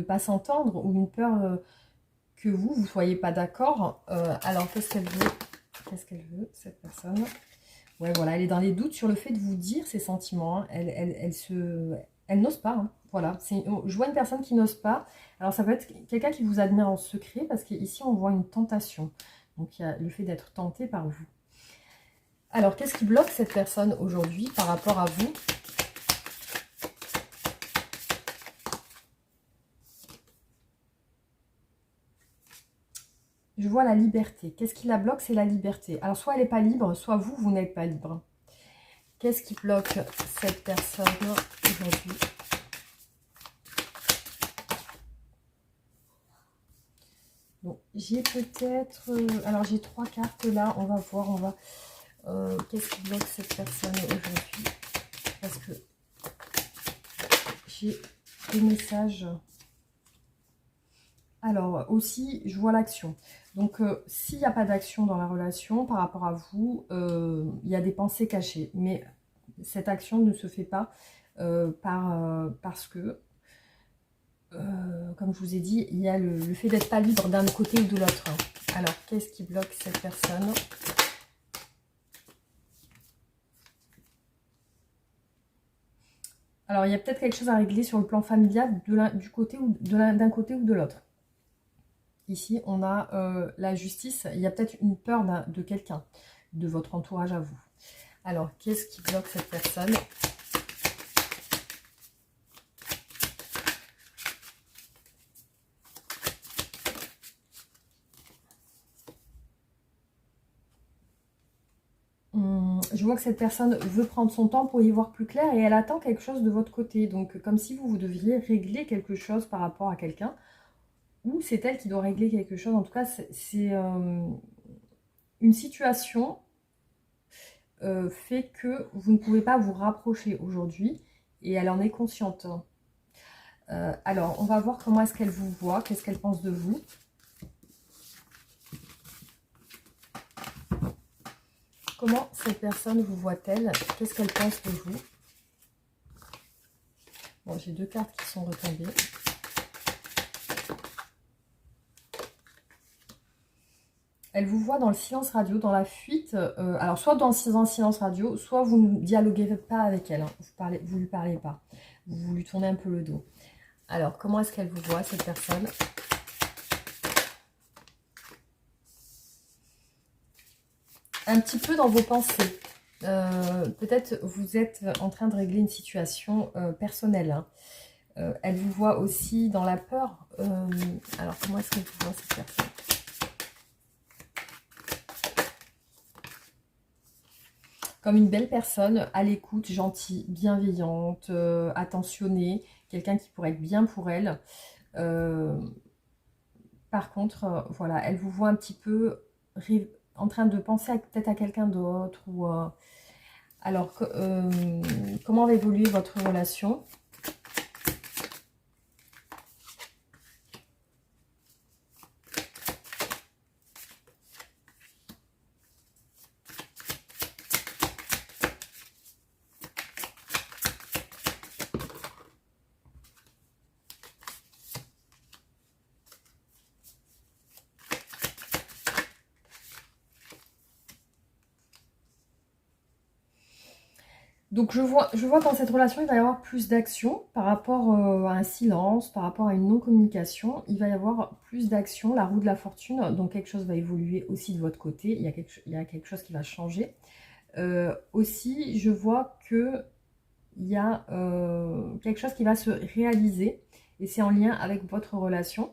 Speaker 1: pas s'entendre ou une peur que vous ne soyez pas d'accord. Alors, qu'est-ce qu'elle veut? Qu'est-ce qu'elle veut, cette personne? Ouais, voilà, elle est dans les doutes sur le fait de vous dire ses sentiments. Hein. Elle n'ose pas. Hein. Voilà, je vois une personne qui n'ose pas. Alors, ça peut être quelqu'un qui vous admire en secret parce qu'ici, on voit une tentation. Donc, il y a le fait d'être tenté par vous. Alors, qu'est-ce qui bloque cette personne aujourd'hui par rapport à vous? je vois la liberté. Qu'est-ce qui la bloque? C'est la liberté. Alors, soit elle n'est pas libre, soit vous, vous n'êtes pas libre. Qu'est-ce qui bloque cette personne aujourd'hui? Bon, j'ai peut-être... alors, j'ai 3 cartes là. On va voir, on va... qu'est-ce qui bloque cette personne aujourd'hui? Parce que j'ai des messages. Alors, aussi, je vois l'action. Donc, s'il n'y a pas d'action dans la relation par rapport à vous, il y a des pensées cachées. Mais cette action ne se fait pas parce que, comme je vous ai dit, il y a le fait d'être pas libre d'un côté ou de l'autre. Alors, qu'est-ce qui bloque cette personne? Alors, il y a peut-être quelque chose à régler sur le plan familial du côté ou d'un côté ou de l'autre. Ici, on a la justice. Il y a peut-être une peur de quelqu'un, de votre entourage à vous. Alors, qu'est-ce qui bloque cette personne? Je vois que cette personne veut prendre son temps pour y voir plus clair et elle attend quelque chose de votre côté. Donc, comme si vous deviez régler quelque chose par rapport à quelqu'un. Ou c'est elle qui doit régler quelque chose. En tout cas, c'est une situation fait que vous ne pouvez pas vous rapprocher aujourd'hui et elle en est consciente. Alors, on va voir comment est-ce qu'elle vous voit, qu'est-ce qu'elle pense de vous. Comment cette personne vous voit-elle? Qu'est-ce qu'elle pense de vous? Bon, j'ai 2 cartes qui sont retombées. Elle vous voit dans le silence radio, dans la fuite. Alors, soit dans le silence radio, soit vous ne dialoguez pas avec elle. Hein. Vous lui parlez pas. Vous lui tournez un peu le dos. Alors, comment est-ce qu'elle vous voit, cette personne? Un petit peu dans vos pensées. Peut-être vous êtes en train de régler une situation personnelle. Hein. Elle vous voit aussi dans la peur. Alors, comment est-ce qu'elle vous voit, cette personne? Comme une belle personne, à l'écoute, gentille, bienveillante, attentionnée, quelqu'un qui pourrait être bien pour elle. Par contre, voilà, elle vous voit un petit peu en train de penser peut-être à quelqu'un d'autre. Alors, comment va évoluer votre relation? Donc je vois que dans cette relation, il va y avoir plus d'action par rapport à un silence, par rapport à une non-communication. Il va y avoir plus d'action, la roue de la fortune, donc quelque chose va évoluer aussi de votre côté, il y a quelque chose qui va changer. Aussi, je vois que il y a quelque chose qui va se réaliser et c'est en lien avec votre relation.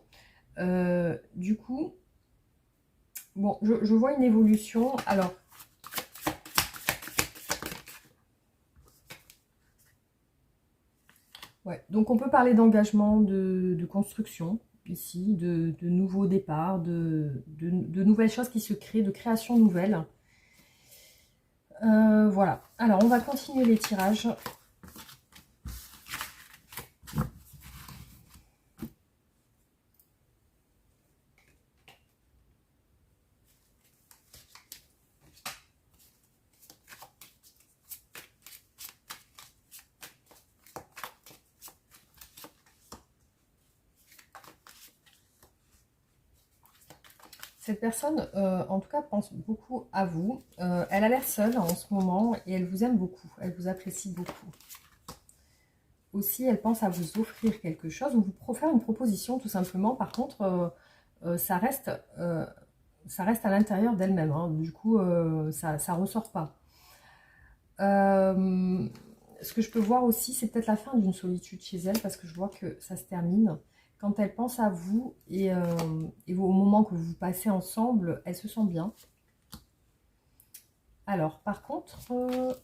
Speaker 1: Du coup, bon, je vois une évolution. Alors, ouais, donc on peut parler d'engagement, de construction ici, de nouveaux départs, de nouvelles choses qui se créent, de création nouvelle. Voilà, alors on va continuer les tirages. Cette personne, en tout cas, pense beaucoup à vous. Elle a l'air seule en ce moment et elle vous aime beaucoup. Elle vous apprécie beaucoup. Aussi, elle pense à vous offrir quelque chose ou vous faire une proposition tout simplement. Par contre, ça reste à l'intérieur d'elle-même. Hein. Du coup, ça ne ressort pas. Ce que je peux voir aussi, c'est peut-être la fin d'une solitude chez elle parce que je vois que ça se termine. quand elle pense à vous et au moment que vous passez ensemble, elle se sent bien. Alors, par contre,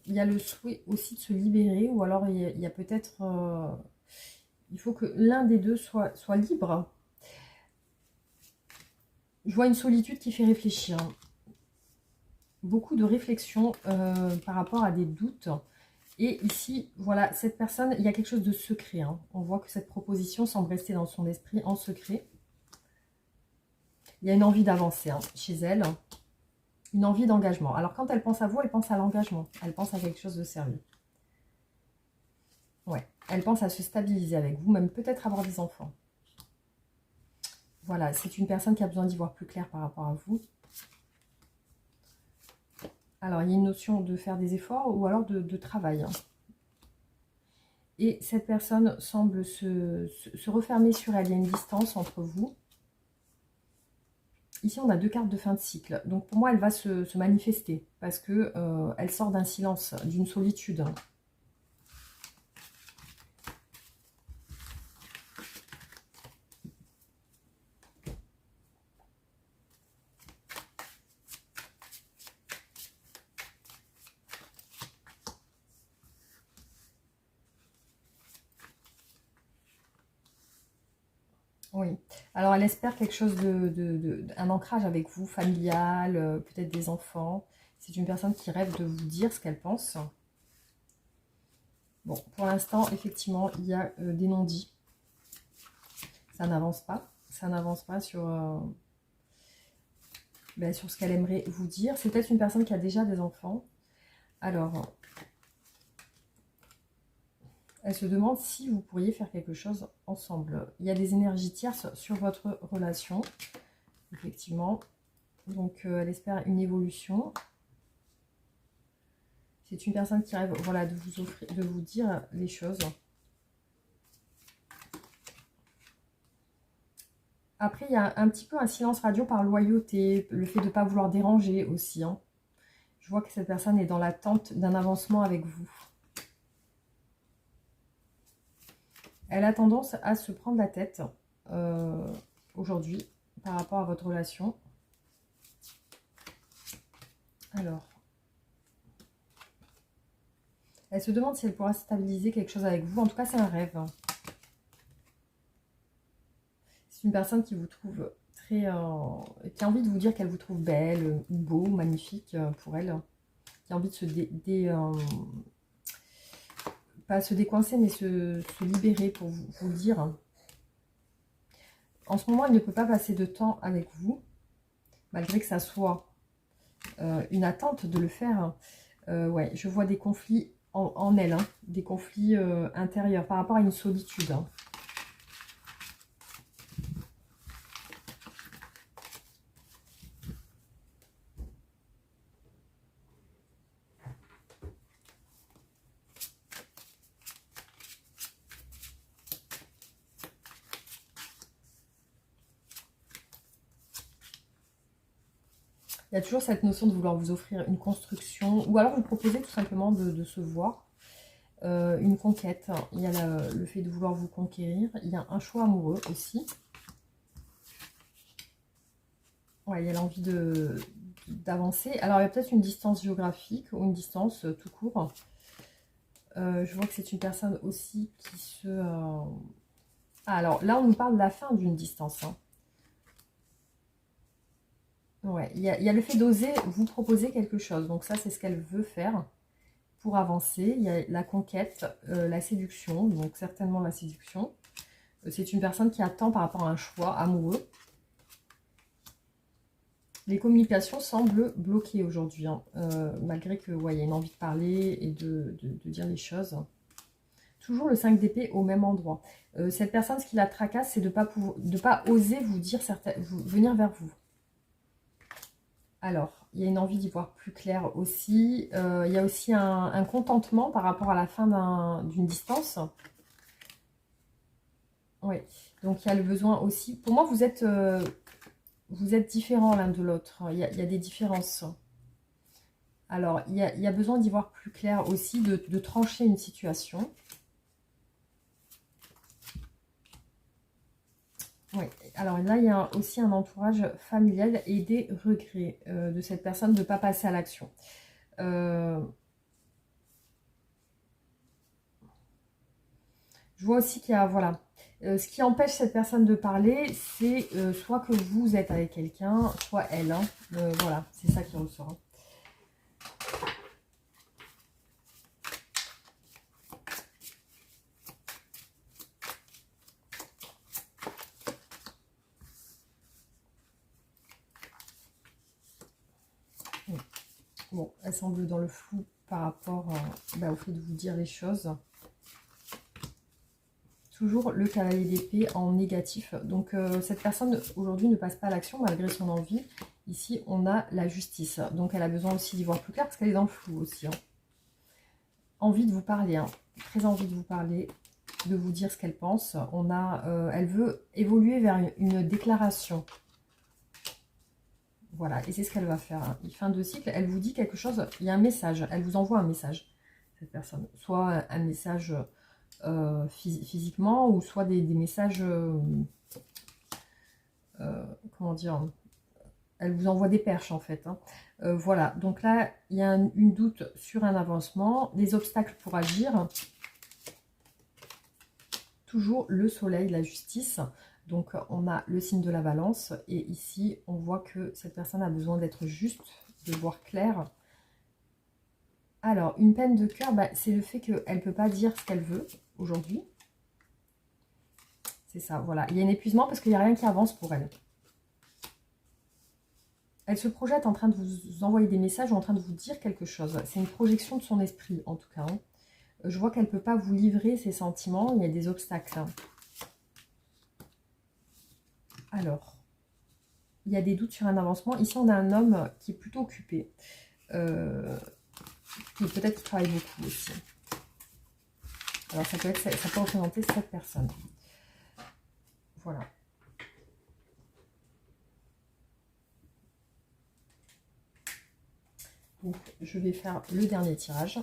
Speaker 1: il y a le souhait aussi de se libérer, ou alors il y a peut-être... il faut que l'un des deux soit libre. Je vois une solitude qui fait réfléchir. Beaucoup de réflexion par rapport à des doutes. Et ici, voilà, cette personne, il y a quelque chose de secret. Hein. On voit que cette proposition semble rester dans son esprit en secret. Il y a une envie d'avancer hein, chez elle. Une envie d'engagement. Alors, quand elle pense à vous, elle pense à l'engagement. Elle pense à quelque chose de sérieux. Ouais, elle pense à se stabiliser avec vous, même peut-être avoir des enfants. Voilà, c'est une personne qui a besoin d'y voir plus clair par rapport à vous. Alors, il y a une notion de faire des efforts ou alors de travail. Et cette personne semble se refermer sur elle. Il y a une distance entre vous. Ici, on a 2 cartes de fin de cycle. Donc, pour moi, elle va se manifester parce que elle sort d'un silence, d'une solitude. Oui. Alors, elle espère quelque chose un ancrage avec vous, familial, peut-être des enfants. C'est une personne qui rêve de vous dire ce qu'elle pense. Bon, pour l'instant, effectivement, il y a des non-dits. Ça n'avance pas. Ça n'avance pas sur ce qu'elle aimerait vous dire. C'est peut-être une personne qui a déjà des enfants. Alors, elle se demande si vous pourriez faire quelque chose ensemble. Il y a des énergies tierces sur votre relation, effectivement. Donc, elle espère une évolution. C'est une personne qui rêve voilà, de vous dire les choses. Après, il y a un petit peu un silence radio par loyauté, le fait de ne pas vouloir déranger aussi. Hein. Je vois que cette personne est dans l'attente d'un avancement avec vous. Elle a tendance à se prendre la tête aujourd'hui par rapport à votre relation. Alors, elle se demande si elle pourra stabiliser quelque chose avec vous. En tout cas, c'est un rêve. C'est une personne qui vous trouve très... qui a envie de vous dire qu'elle vous trouve belle, ou beau, magnifique pour elle. Qui a envie de pas se décoincer, mais se libérer pour vous le dire. En ce moment, elle ne peut pas passer de temps avec vous, malgré que ça soit une attente de le faire. Ouais, je vois des conflits en elle, hein, des conflits intérieurs par rapport à une solitude. Hein. Il y a toujours cette notion de vouloir vous offrir une construction, ou alors vous proposer tout simplement de se voir. Une conquête, il y a le fait de vouloir vous conquérir, il y a un choix amoureux aussi. Ouais, il y a l'envie d'avancer. Alors, il y a peut-être une distance géographique ou une distance tout court. Je vois que c'est une personne aussi qui se... Ah, alors là, on nous parle de la fin d'une distance. Hein. Ouais, il y a le fait d'oser vous proposer quelque chose. Donc ça, c'est ce qu'elle veut faire pour avancer. Il y a la conquête, la séduction, donc certainement la séduction. C'est une personne qui attend par rapport à un choix amoureux. Les communications semblent bloquées aujourd'hui, hein, malgré que ouais, il y a une envie de parler et de dire les choses. Toujours le 5 d'épée au même endroit. Cette personne, ce qui la tracasse, c'est de ne pas oser vous dire venir vers vous. Alors, il y a une envie d'y voir plus clair aussi. Il y a aussi un contentement par rapport à la fin d'une distance. Oui, donc il y a le besoin aussi. Pour moi, vous êtes différents l'un de l'autre. Il y a des différences. Alors, il y a besoin d'y voir plus clair aussi, de trancher une situation. Alors là, il y a aussi un entourage familial et des regrets de cette personne de ne pas passer à l'action. Je vois aussi qu'il y a, voilà, ce qui empêche cette personne de parler, c'est soit que vous êtes avec quelqu'un, soit elle. Hein. Voilà, c'est ça qui ressort. Hein. Bon, elle semble dans le flou par rapport au fait de vous dire les choses. Toujours le cavalier d'épée en négatif. Donc cette personne aujourd'hui ne passe pas à l'action malgré son envie. Ici on a la justice. Donc elle a besoin aussi d'y voir plus clair parce qu'elle est dans le flou aussi. Hein. Envie de vous parler, hein. Très envie de vous parler, de vous dire ce qu'elle pense. Elle veut évoluer vers une déclaration. Voilà, et c'est ce qu'elle va faire. Hein. Fin de cycle, elle vous dit quelque chose, il y a un message, elle vous envoie un message, cette personne. Soit un message physiquement, ou soit des messages, comment dire, elle vous envoie des perches en fait. Hein. Voilà, donc là, il y a une doute sur un avancement, des obstacles pour agir. Toujours le soleil, la justice. Donc on a le signe de la balance. Et ici, on voit que cette personne a besoin d'être juste, de voir clair. Alors, une peine de cœur, c'est le fait qu'elle ne peut pas dire ce qu'elle veut aujourd'hui. C'est ça, voilà. Il y a un épuisement parce qu'il n'y a rien qui avance pour elle. Elle se projette en train de vous envoyer des messages ou en train de vous dire quelque chose. C'est une projection de son esprit, en tout cas. Hein. Je vois qu'elle ne peut pas vous livrer ses sentiments. Il y a des obstacles. Hein. Alors, il y a des doutes sur un avancement. Ici, on a un homme qui est plutôt occupé. Qui peut-être travaille beaucoup aussi. Alors, ça peut représenter cette personne. Voilà. Donc, je vais faire le dernier tirage.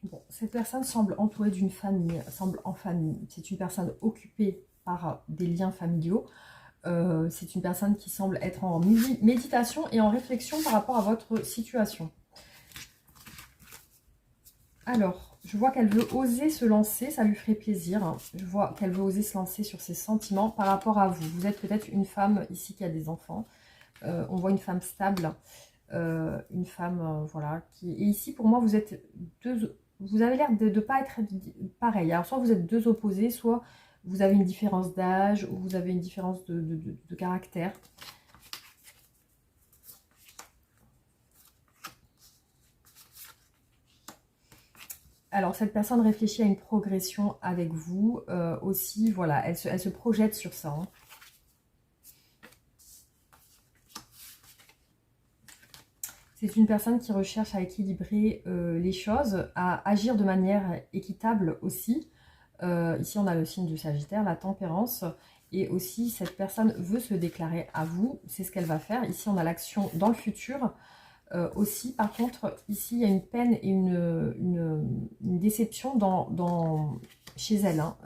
Speaker 1: Bon, cette personne semble entourée d'une famille, semble en famille. C'est une personne occupée par des liens familiaux. C'est une personne qui semble être en méditation et en réflexion par rapport à votre situation. Alors, je vois qu'elle veut oser se lancer, ça lui ferait plaisir. Je vois qu'elle veut oser se lancer sur ses sentiments par rapport à vous. Vous êtes peut-être une femme ici qui a des enfants. On voit une femme stable, une femme, voilà. Et ici, pour moi, vous êtes deux... Vous avez l'air de ne pas être pareil. Alors, soit vous êtes deux opposés, soit vous avez une différence d'âge, ou vous avez une différence de caractère. Alors, cette personne réfléchit à une progression avec vous. Aussi, voilà, elle se projette sur ça. Hein. C'est une personne qui recherche à équilibrer les choses, à agir de manière équitable aussi. Ici, on a le signe du Sagittaire, la tempérance. Et aussi, cette personne veut se déclarer à vous. C'est ce qu'elle va faire. Ici, on a l'action dans le futur. Aussi, par contre, ici, il y a une peine et une déception chez elle, hein,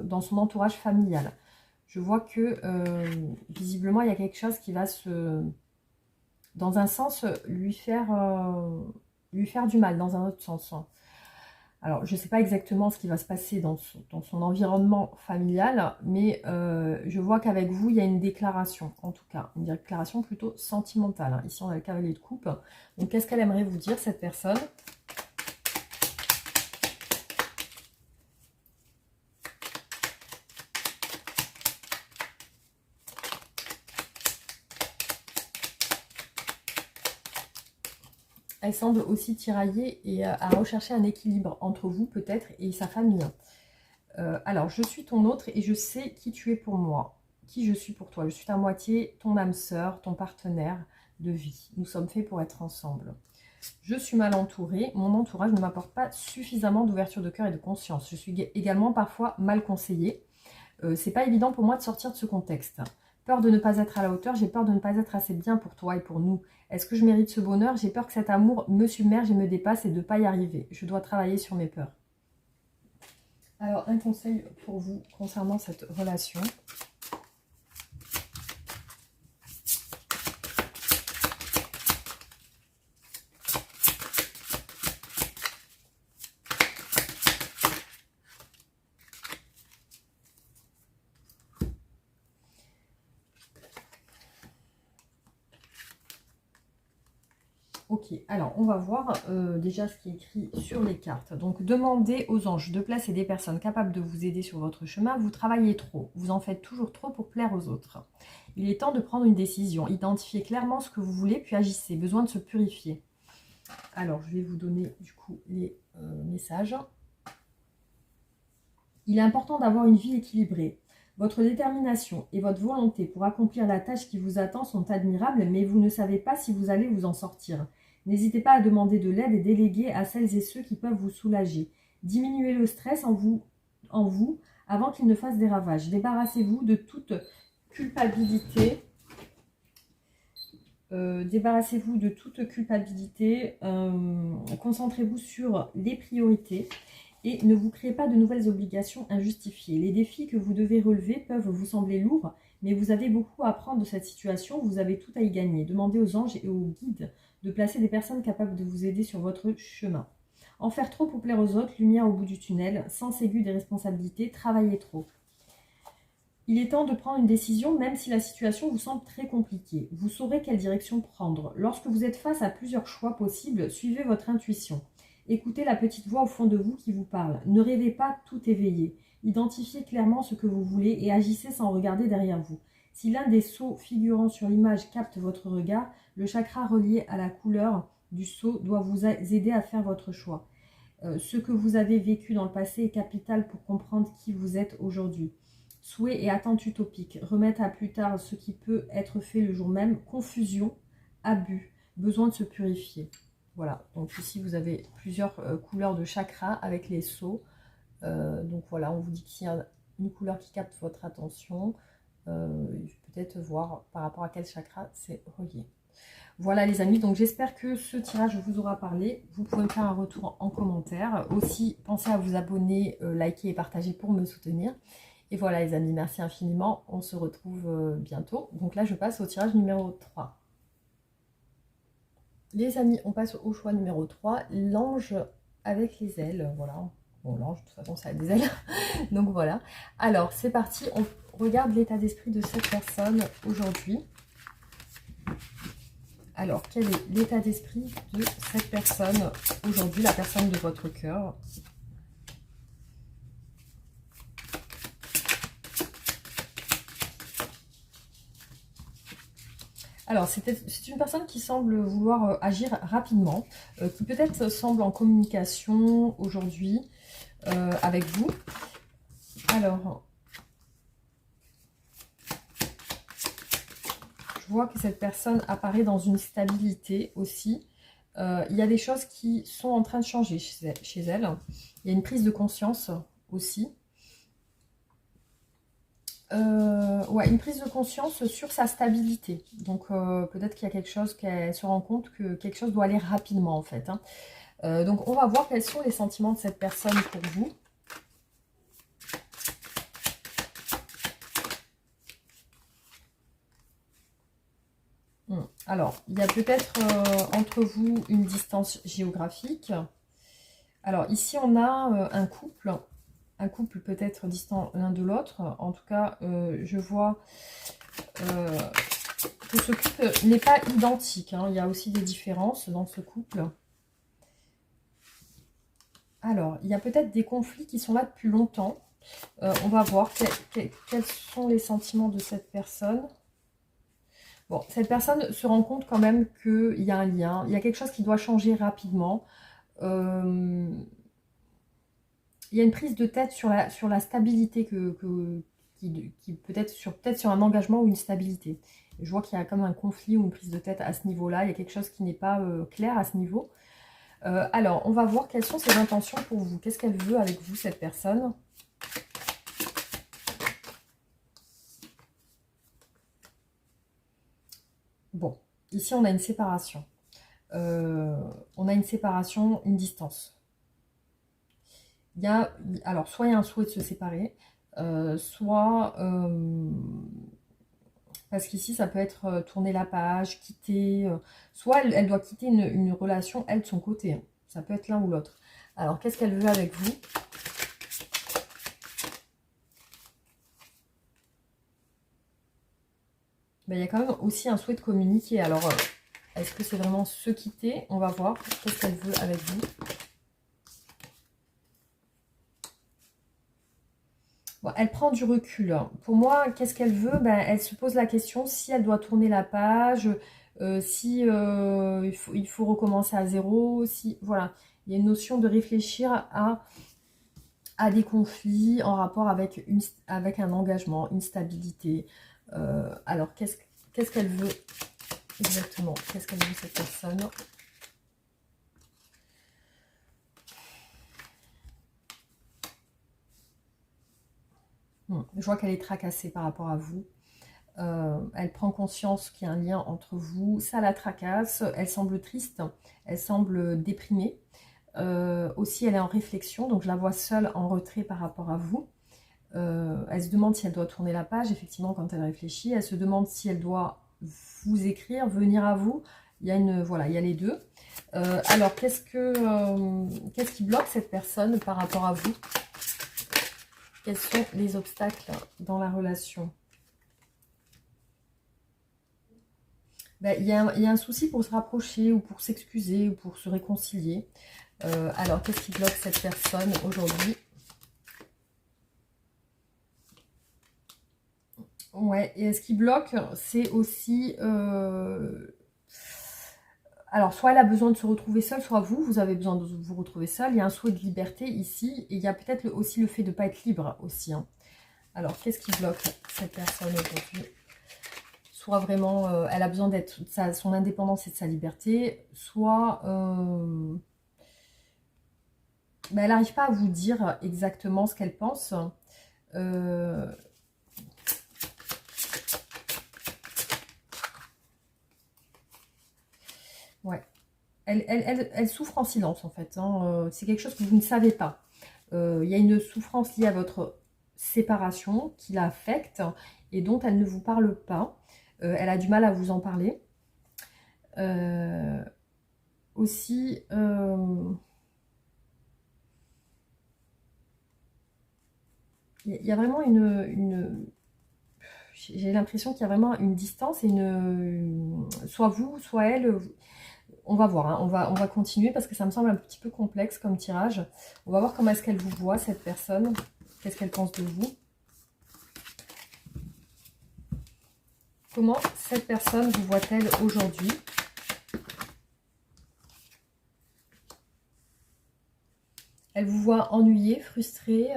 Speaker 1: dans son entourage familial. Je vois que, visiblement, il y a quelque chose qui va dans un sens, lui faire du mal, dans un autre sens. Alors, je ne sais pas exactement ce qui va se passer dans son environnement familial, mais je vois qu'avec vous, il y a une déclaration, en tout cas, une déclaration plutôt sentimentale, hein. Ici, on a le cavalier de coupe. Donc, qu'est-ce qu'elle aimerait vous dire, cette personne? Elle semble aussi tiraillée et à rechercher un équilibre entre vous, peut-être, et sa famille. Alors, je suis ton autre et je sais qui tu es pour moi, qui je suis pour toi. Je suis ta moitié, ton âme sœur, ton partenaire de vie. Nous sommes faits pour être ensemble. Je suis mal entourée. Mon entourage ne m'apporte pas suffisamment d'ouverture de cœur et de conscience. Je suis également parfois mal conseillée. C'est pas évident pour moi de sortir de ce contexte. Peur de ne pas être à la hauteur, j'ai peur de ne pas être assez bien pour toi et pour nous. Est-ce que je mérite ce bonheur? J'ai peur que cet amour me submerge et me dépasse et de ne pas y arriver. Je dois travailler sur mes peurs. Alors, un conseil pour vous concernant cette relation. Ok, alors on va voir déjà ce qui est écrit sur les cartes. Donc, demandez aux anges de placer des personnes capables de vous aider sur votre chemin. Vous travaillez trop, vous en faites toujours trop pour plaire aux autres. Il est temps de prendre une décision. Identifiez clairement ce que vous voulez, puis agissez. Besoin de se purifier. Alors, je vais vous donner du coup les messages. Il est important d'avoir une vie équilibrée. Votre détermination et votre volonté pour accomplir la tâche qui vous attend sont admirables, mais vous ne savez pas si vous allez vous en sortir. N'hésitez pas à demander de l'aide et déléguer à celles et ceux qui peuvent vous soulager. Diminuez le stress en vous avant qu'il ne fasse des ravages. Débarrassez-vous de toute culpabilité. Concentrez-vous sur les priorités. Et ne vous créez pas de nouvelles obligations injustifiées. Les défis que vous devez relever peuvent vous sembler lourds, mais vous avez beaucoup à apprendre de cette situation, vous avez tout à y gagner. Demandez aux anges et aux guides de placer des personnes capables de vous aider sur votre chemin. En faire trop pour plaire aux autres, lumière au bout du tunnel, sens aigu des responsabilités, travaillez trop. Il est temps de prendre une décision, même si la situation vous semble très compliquée. Vous saurez quelle direction prendre. Lorsque vous êtes face à plusieurs choix possibles, suivez votre intuition. Écoutez la petite voix au fond de vous qui vous parle. Ne rêvez pas tout éveillé. Identifiez clairement ce que vous voulez et agissez sans regarder derrière vous. Si l'un des sceaux figurant sur l'image capte votre regard, le chakra relié à la couleur du sceau doit vous aider à faire votre choix. Ce que vous avez vécu dans le passé est capital pour comprendre qui vous êtes aujourd'hui. Souhait et attente utopique. Remettre à plus tard ce qui peut être fait le jour même. Confusion, abus, besoin de se purifier. Voilà, donc ici vous avez plusieurs couleurs de chakras avec les sceaux. Donc voilà, on vous dit qu'il y a une couleur qui capte votre attention. Peut-être voir par rapport à quel chakra c'est relié. Voilà les amis, donc j'espère que ce tirage vous aura parlé. Vous pouvez me faire un retour en commentaire. Aussi, pensez à vous abonner, liker et partager pour me soutenir. Et voilà les amis, merci infiniment. On se retrouve bientôt. Donc là, je passe au tirage numéro 3. Les amis, on passe au choix numéro 3, l'ange avec les ailes, voilà. Bon, l'ange, de toute façon, ça a des ailes. Donc voilà. Alors, c'est parti, on regarde l'état d'esprit de cette personne aujourd'hui. Alors, quel est l'état d'esprit de cette personne aujourd'hui, la personne de votre cœur? Alors, c'est une personne qui semble vouloir agir rapidement, qui peut-être semble en communication aujourd'hui avec vous. Alors, je vois que cette personne apparaît dans une stabilité aussi. Il y a des choses qui sont en train de changer chez elle. Il y a une prise de conscience aussi. Ouais, une prise de conscience sur sa stabilité. Donc peut-être qu'il y a quelque chose qu'elle se rend compte que quelque chose doit aller rapidement en fait, hein. Donc on va voir quels sont les sentiments de cette personne pour vous. Alors, il y a peut-être entre vous une distance géographique. Alors ici on a un couple peut-être distant l'un de l'autre. En tout cas, je vois que ce couple n'est pas identique, hein. Il y a aussi des différences dans ce couple. Alors, il y a peut-être des conflits qui sont là depuis longtemps. On va voir quels sont les sentiments de cette personne. Bon, cette personne se rend compte quand même qu'il y a un lien, il y a quelque chose qui doit changer rapidement. Il y a une prise de tête sur la stabilité qui peut-être sur un engagement ou une stabilité. Je vois qu'il y a comme un conflit ou une prise de tête à ce niveau-là. Il y a quelque chose qui n'est pas clair à ce niveau. Alors, on va voir quelles sont ses intentions pour vous. Qu'est-ce qu'elle veut avec vous, cette personne? Bon, ici, on a une séparation. On a une séparation, une distance. Il y a, alors, soit il y a un souhait de se séparer, soit... parce qu'ici, ça peut être tourner la page, quitter... soit elle doit quitter une relation, elle, de son côté, hein. Ça peut être l'un ou l'autre. Alors, qu'est-ce qu'elle veut avec vous? Ben, il y a quand même aussi un souhait de communiquer. Alors, est-ce que c'est vraiment se quitter? On va voir. Qu'est-ce qu'elle veut avec vous? Bon, elle prend du recul. Pour moi, qu'est-ce qu'elle veut? Ben, elle se pose la question si elle doit tourner la page, si il faut recommencer à zéro, si voilà. Il y a une notion de réfléchir à des conflits en rapport avec, avec un engagement, une stabilité. Alors, qu'est-ce qu'elle veut exactement? Qu'est-ce qu'elle veut cette personne? Je vois qu'elle est tracassée par rapport à vous. Elle prend conscience qu'il y a un lien entre vous. Ça la tracasse. Elle semble triste. Elle semble déprimée. Aussi, elle est en réflexion. Donc, je la vois seule en retrait par rapport à vous. Elle se demande si elle doit tourner la page. Effectivement, quand elle réfléchit, elle se demande si elle doit vous écrire, venir à vous. Il y a voilà, il y a les deux. Alors, qu'est-ce qui bloque cette personne par rapport à vous? Quels sont les obstacles dans la relation? Ben, il y a un souci pour se rapprocher ou pour s'excuser ou pour se réconcilier. Alors, qu'est-ce qui bloque cette personne aujourd'hui? Ouais, et ce qui bloque, c'est aussi... alors, soit elle a besoin de se retrouver seule, soit vous avez besoin de vous retrouver seule. Il y a un souhait de liberté ici, et il y a peut-être aussi le fait de ne pas être libre aussi, hein. Alors, qu'est-ce qui bloque cette personne aujourd'hui? Soit vraiment, elle a besoin d'être son indépendance et de sa liberté, soit ben, elle n'arrive pas à vous dire exactement ce qu'elle pense. Ouais. Elle souffre en silence, en fait, hein. C'est quelque chose que vous ne savez pas. Il y a une souffrance liée à votre séparation qui l'affecte et dont elle ne vous parle pas. Elle a du mal à vous en parler. Aussi, il y a vraiment j'ai l'impression qu'il y a vraiment une distance et soit vous, soit elle. On va voir, hein, on va continuer parce que ça me semble un petit peu complexe comme tirage. On va voir comment est-ce qu'elle vous voit, cette personne. Qu'est-ce qu'elle pense de vous? Comment cette personne vous voit-elle aujourd'hui? Elle vous voit ennuyé, frustré,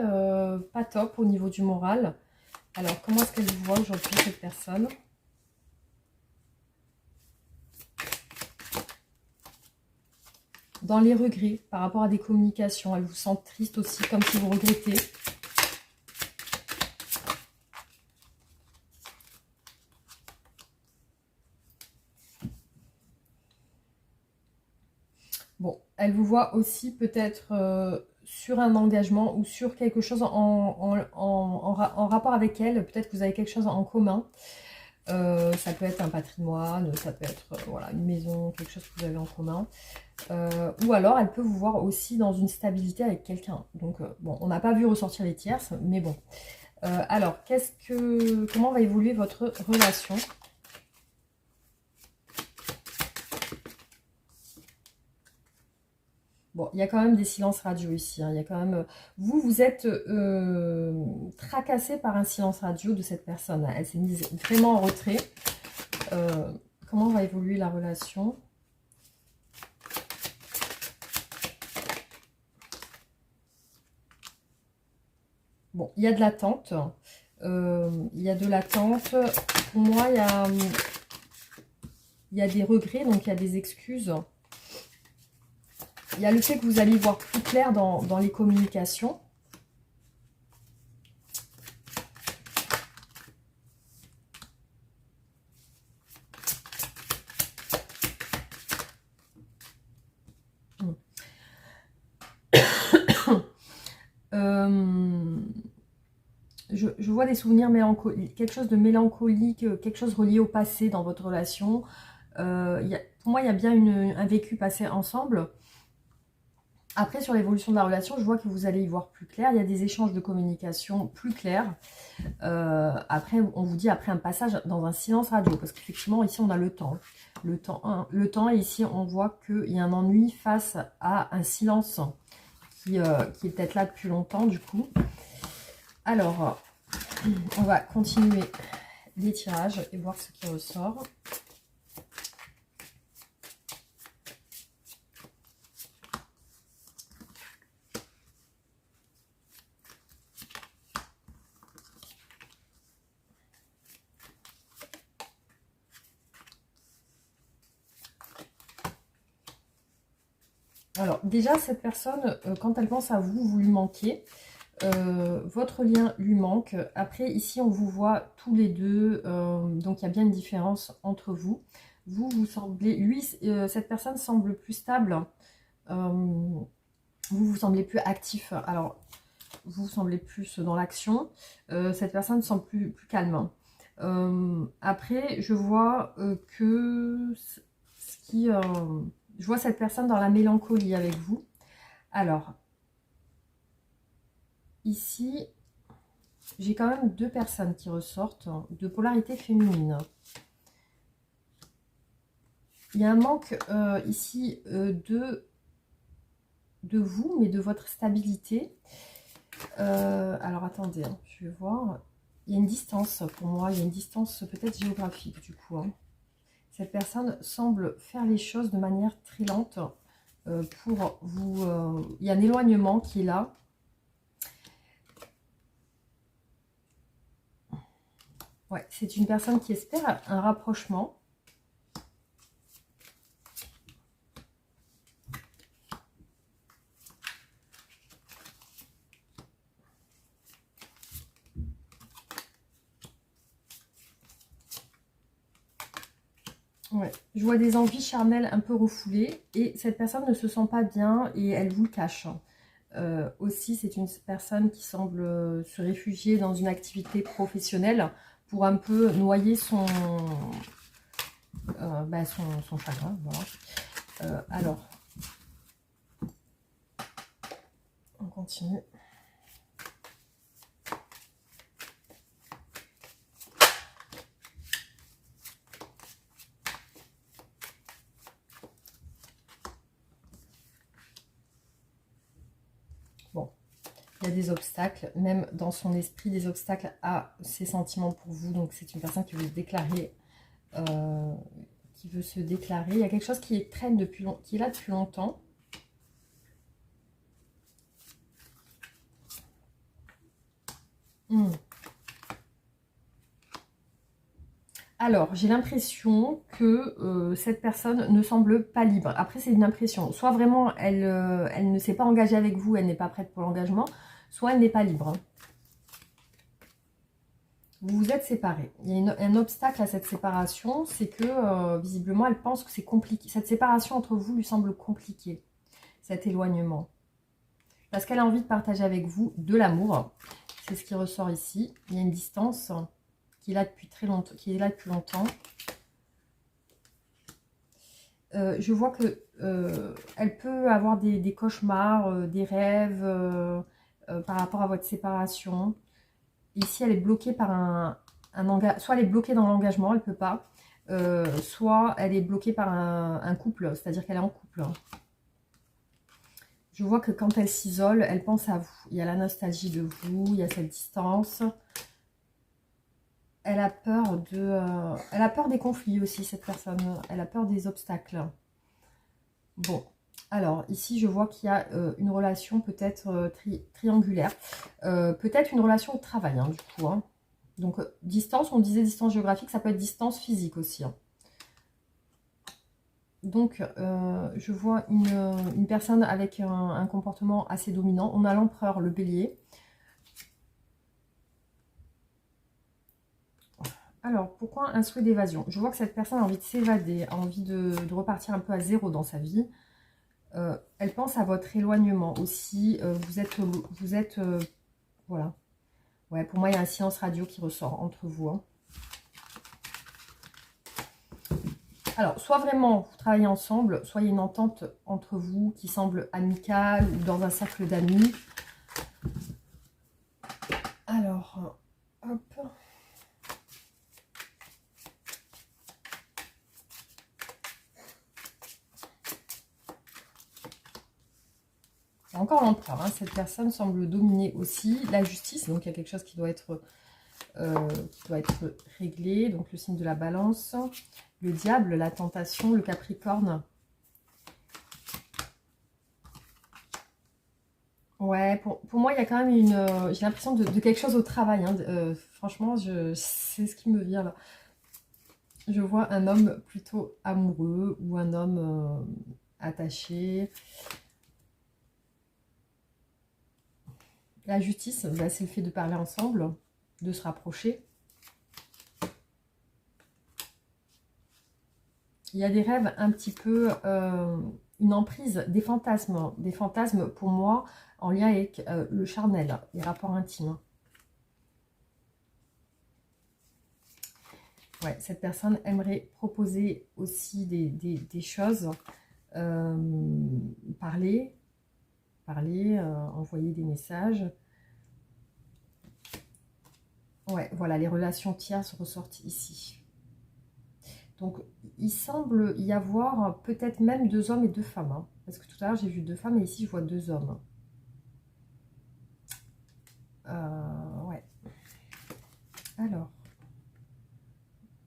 Speaker 1: pas top au niveau du moral. Alors, comment est-ce qu'elle vous voit aujourd'hui, cette personne? Dans les regrets, par rapport à des communications. Elle vous sent triste aussi, comme si vous regrettez. Bon, elle vous voit aussi peut-être sur un engagement ou sur quelque chose en rapport avec elle. Peut-être que vous avez quelque chose en commun. Ça peut être un patrimoine, ça peut être voilà, une maison, quelque chose que vous avez en commun. Ou alors, elle peut vous voir aussi dans une stabilité avec quelqu'un. Donc, bon, on n'a pas vu ressortir les tierces, mais bon. Alors, comment va évoluer votre relation? Bon, il y a quand même des silences radio ici, hein. Il y a quand même, vous êtes tracassé par un silence radio de cette personne. Elle s'est mise vraiment en retrait. Euh, comment va évoluer la relation? Bon, il y a de l'attente. Il y a de l'attente. Pour moi, il y a des regrets, donc il y a des excuses. Il y a le fait que vous allez y voir plus clair dans les communications. Je vois des souvenirs mélancoliques, quelque chose de mélancolique, quelque chose relié au passé dans votre relation. Pour moi, il y a bien un vécu passé ensemble. Après, sur l'évolution de la relation, je vois que vous allez y voir plus clair. Il y a des échanges de communication plus clairs. Après, on vous dit après un passage dans un silence radio. Parce qu'effectivement, ici, on a le temps. Le temps, et ici, on voit qu'il y a un ennui face à un silence qui est peut-être là depuis longtemps, du coup. Alors, on va continuer les tirages et voir ce qui ressort. Alors, déjà, cette personne, quand elle pense à vous, vous lui manquez. Votre lien lui manque. Après, ici, on vous voit tous les deux. Donc, il y a bien une différence entre vous. Vous semblez... Lui, cette personne semble plus stable. Vous semblez plus actif. Alors, vous semblez plus dans l'action. Cette personne semble plus calme. Après, je vois que ce qui... je vois cette personne dans la mélancolie avec vous. Alors, ici, j'ai quand même deux personnes qui ressortent de polarité féminine. Il y a un manque ici de vous, mais de votre stabilité. Alors, attendez, hein, je vais voir. Il y a une distance pour moi, il y a une distance peut-être géographique du coup. Hein. Cette personne semble faire les choses de manière très lente pour vous... il y a un éloignement qui est là. Ouais, c'est une personne qui espère un rapprochement. Ouais, je vois des envies charnelles un peu refoulées et cette personne ne se sent pas bien et elle vous le cache. Aussi, c'est une personne qui semble se réfugier dans une activité professionnelle pour un peu noyer son chagrin. Voilà. Alors, on continue. Bon, il y a des obstacles, même dans son esprit, des obstacles à ses sentiments pour vous. Donc, c'est une personne qui veut se déclarer. Qui veut se déclarer. Il y a quelque chose qui traîne qui est là depuis longtemps. Alors, j'ai l'impression que cette personne ne semble pas libre. Après, c'est une impression. Soit vraiment, elle ne s'est pas engagée avec vous, elle n'est pas prête pour l'engagement, soit elle n'est pas libre. Vous vous êtes séparés. Il y a un obstacle à cette séparation, c'est que visiblement, elle pense que c'est compliqué. Cette séparation entre vous lui semble compliquée. cet éloignement. Parce qu'elle a envie de partager avec vous de l'amour. C'est ce qui ressort ici. Il y a une distance qui est là depuis très longtemps, qui est là depuis longtemps. Je vois que elle peut avoir des cauchemars, des rêves par rapport à votre séparation. Ici, elle est bloquée par un engagement. Soit elle est bloquée dans l'engagement, elle ne peut pas. Soit elle est bloquée par un couple, c'est-à-dire qu'elle est en couple. Je vois que quand elle s'isole, elle pense à vous. Il y a la nostalgie de vous, il y a cette distance. Elle a peur elle a peur des conflits aussi, cette personne. Elle a peur des obstacles. Bon, alors ici, je vois qu'il y a une relation peut-être triangulaire. Peut-être une relation de travail, hein, du coup. Hein. Donc, distance, on disait distance géographique, ça peut être distance physique aussi. Hein. Donc, je vois une personne avec un comportement assez dominant. On a l'empereur, le bélier. Alors, pourquoi un souhait d'évasion? Je vois que cette personne a envie de s'évader, a envie de repartir un peu à zéro dans sa vie. Elle pense à votre éloignement aussi. Vous êtes voilà. Ouais, pour moi, il y a un silence radio qui ressort entre vous. Hein. Alors, soit vraiment vous travaillez ensemble, soit il y a une entente entre vous qui semble amicale ou dans un cercle d'amis. Alors, hop. Il y a encore l'empereur. Hein. Cette personne semble dominer aussi la justice. Donc, il y a quelque chose qui doit être réglé. Donc, le signe de la balance. Le diable, la tentation, le capricorne. Ouais, pour moi, il y a quand même j'ai l'impression de quelque chose au travail. Hein. Franchement, c'est ce qui me vient là. Je vois un homme plutôt amoureux ou un homme attaché. La justice, bah, c'est le fait de parler ensemble, de se rapprocher. Il y a des rêves un petit peu, une emprise, des fantasmes. Des fantasmes pour moi en lien avec le charnel, les rapports intimes. Ouais, cette personne aimerait proposer aussi des choses, parler, envoyer des messages. Ouais, voilà, les relations tierces ressortent ici. Donc, il semble y avoir peut-être même 2 hommes et 2 femmes. Hein, parce que tout à l'heure, j'ai vu 2 femmes et ici, je vois 2 hommes. Ouais. Alors,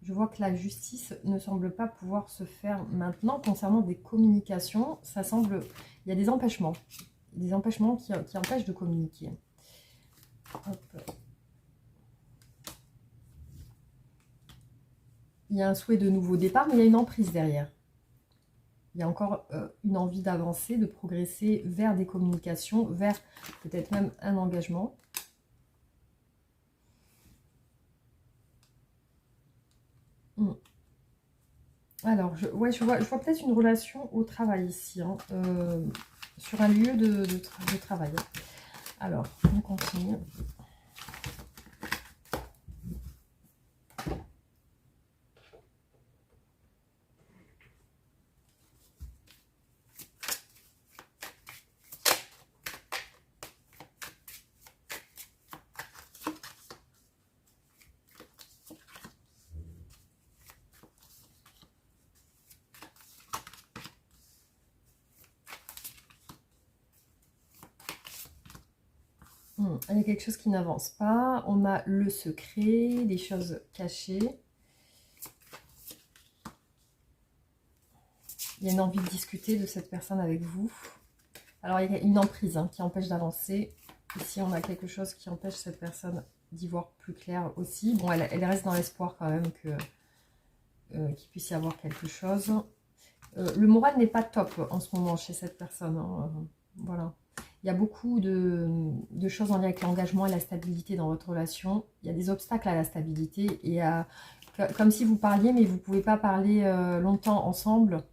Speaker 1: je vois que la justice ne semble pas pouvoir se faire maintenant concernant des communications. Ça semble... Il y a des empêchements. Des empêchements qui empêchent de communiquer. Hop. Il y a un souhait de nouveau départ, mais il y a une emprise derrière. Il y a encore une envie d'avancer, de progresser vers des communications, vers peut-être même un engagement. Alors, je vois peut-être une relation au travail ici, hein, sur un lieu de travail. Alors, on continue. Il y a quelque chose qui n'avance pas. On a le secret, des choses cachées. Il y a une envie de discuter de cette personne avec vous. Alors, il y a une emprise qui empêche d'avancer. Ici, on a quelque chose qui empêche cette personne d'y voir plus clair aussi. Bon, elle reste dans l'espoir quand même qu'il puisse y avoir quelque chose. Le moral n'est pas top en ce moment chez cette personne. Hein. Voilà. Il y a beaucoup de choses en lien avec l'engagement et la stabilité dans votre relation. Il y a des obstacles à la stabilité. Et comme si vous parliez, mais vous ne pouvez pas parler longtemps ensemble.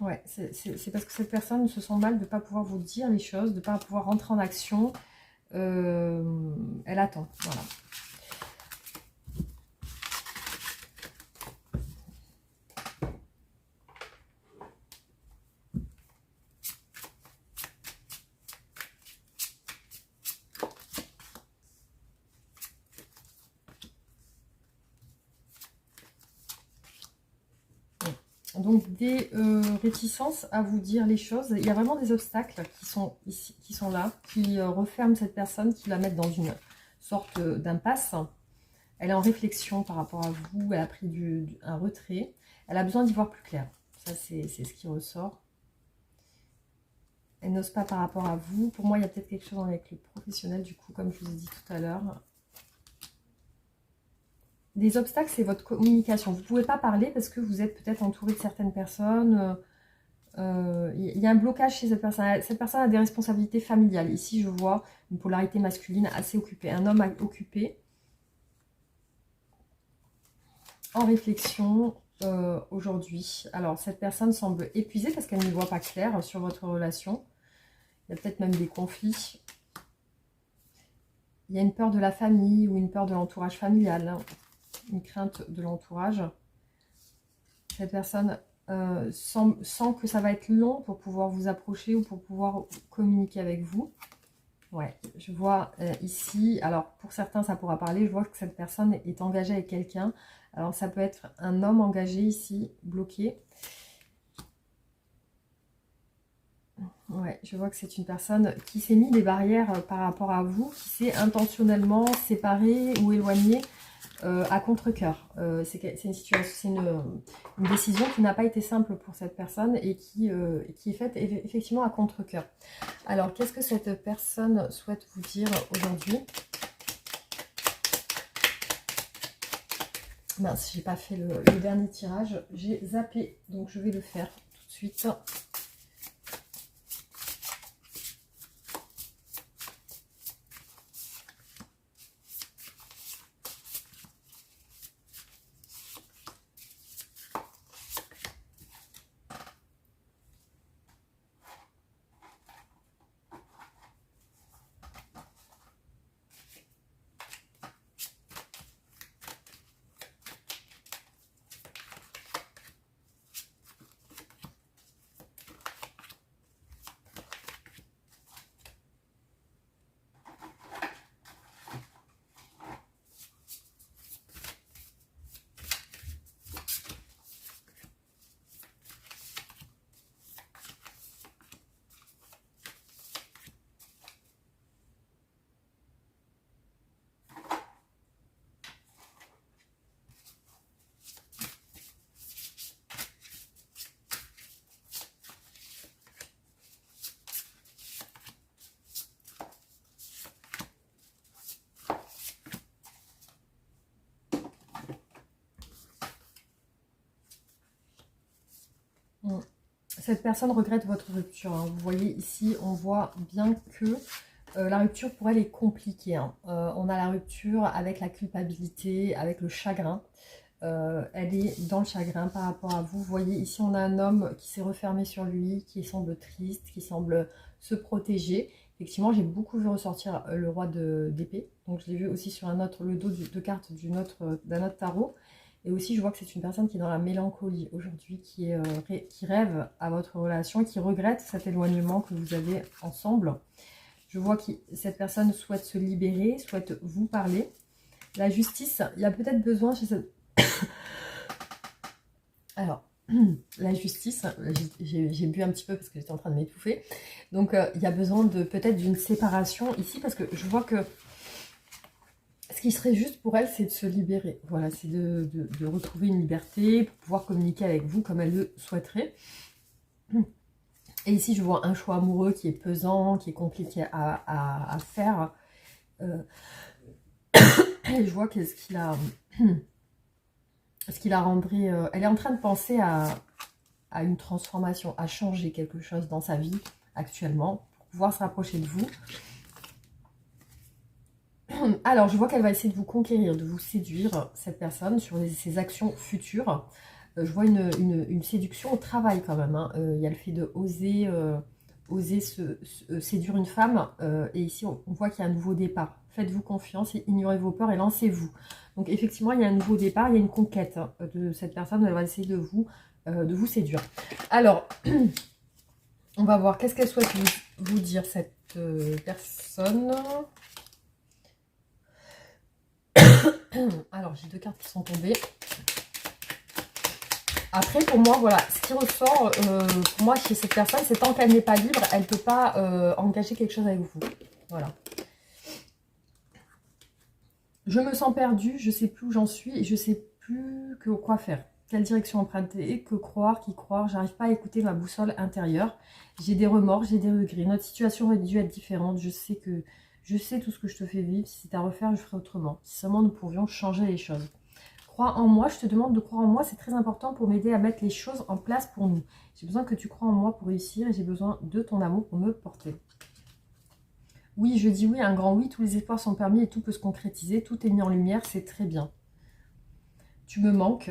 Speaker 1: Ouais, c'est parce que cette personne se sent mal de ne pas pouvoir vous dire les choses, de ne pas pouvoir rentrer en action. Elle attend, voilà. Donc des réticences à vous dire les choses. Il y a vraiment des obstacles qui sont ici, qui sont là, qui referment cette personne, qui la mettent dans une sorte d'impasse. Elle est en réflexion par rapport à vous, elle a pris un retrait. Elle a besoin d'y voir plus clair. Ça, c'est ce qui ressort. Elle n'ose pas par rapport à vous. Pour moi, il y a peut-être quelque chose avec le professionnel, du coup, comme je vous ai dit tout à l'heure. Des obstacles, c'est votre communication. Vous ne pouvez pas parler parce que vous êtes peut-être entouré de certaines personnes. Il y a un blocage chez cette personne. Cette personne a des responsabilités familiales. Ici, je vois une polarité masculine assez occupée. Un homme occupé, en réflexion aujourd'hui. Alors, cette personne semble épuisée parce qu'elle ne voit pas clair sur votre relation. Il y a peut-être même des conflits. Il y a une peur de la famille ou une peur de l'entourage familial, hein. Une crainte de l'entourage. Cette personne sent que ça va être long pour pouvoir vous approcher ou pour pouvoir communiquer avec vous. Ouais, je vois ici, alors pour certains ça pourra parler, je vois que cette personne est engagée avec quelqu'un. Alors ça peut être un homme engagé ici, bloqué. Ouais, je vois que c'est une personne qui s'est mis des barrières par rapport à vous, qui s'est intentionnellement séparée ou éloignée à contre-cœur. C'est une situation, c'est une décision qui n'a pas été simple pour cette personne et qui est faite effectivement à contre-cœur. Alors, qu'est-ce que cette personne souhaite vous dire aujourd'hui? Mince, j'ai pas fait le dernier tirage. J'ai zappé, donc je vais le faire tout de suite. Cette personne regrette votre rupture, hein. Vous voyez ici, on voit bien que la rupture pour elle est compliquée, hein. On a la rupture avec la culpabilité, avec le chagrin. Elle est dans le chagrin par rapport à vous. Vous voyez ici, on a un homme qui s'est refermé sur lui, qui semble triste, qui semble se protéger. Effectivement, j'ai beaucoup vu ressortir le roi d'épée. Donc, je l'ai vu aussi sur le dos de cartes d'un autre tarot. Et aussi, je vois que c'est une personne qui est dans la mélancolie aujourd'hui, qui rêve à votre relation, qui regrette cet éloignement que vous avez ensemble. Je vois que cette personne souhaite se libérer, souhaite vous parler. La justice, il y a peut-être besoin chez cette... Alors, la justice, j'ai bu un petit peu parce que j'étais en train de m'étouffer. Donc, il y a besoin peut-être d'une séparation ici parce que je vois que ce qui serait juste pour elle, c'est de se libérer. Voilà, c'est de retrouver une liberté pour pouvoir communiquer avec vous comme elle le souhaiterait. Et ici, je vois un choix amoureux qui est pesant, qui est compliqué à faire. Et je vois qu'est-ce qu'il a... ce qu'il a rendu... elle est en train de penser à une transformation, à changer quelque chose dans sa vie actuellement pour pouvoir se rapprocher de vous. Alors, je vois qu'elle va essayer de vous conquérir, de vous séduire, cette personne, sur ses actions futures. Je vois une séduction au travail quand même, hein. Il y a le fait de oser séduire une femme. Et ici, on voit qu'il y a un nouveau départ. Faites-vous confiance et ignorez vos peurs et lancez-vous. Donc effectivement, il y a un nouveau départ, il y a une conquête, hein, de cette personne. Elle va essayer de vous séduire. Alors, on va voir qu'est-ce qu'elle souhaite vous dire, cette personne. Alors, j'ai 2 cartes qui sont tombées. Après, pour moi, voilà, ce qui ressort, pour moi, chez cette personne, c'est tant qu'elle n'est pas libre, elle ne peut pas engager quelque chose avec vous. Voilà. Je me sens perdue, je ne sais plus où j'en suis et je ne sais plus quoi faire. Quelle direction emprunter, que croire, qui croire. J'arrive pas à écouter ma boussole intérieure. J'ai des remords, j'ai des regrets. Notre situation aurait dû être différente. Je sais tout ce que je te fais vivre. Si c'est à refaire, je ferai autrement. Si seulement nous pouvions changer les choses. Crois en moi, je te demande de croire en moi, c'est très important pour m'aider à mettre les choses en place pour nous. J'ai besoin que tu crois en moi pour réussir et j'ai besoin de ton amour pour me porter. Oui, je dis oui, un grand oui, tous les espoirs sont permis et tout peut se concrétiser, tout est mis en lumière, c'est très bien. Tu me manques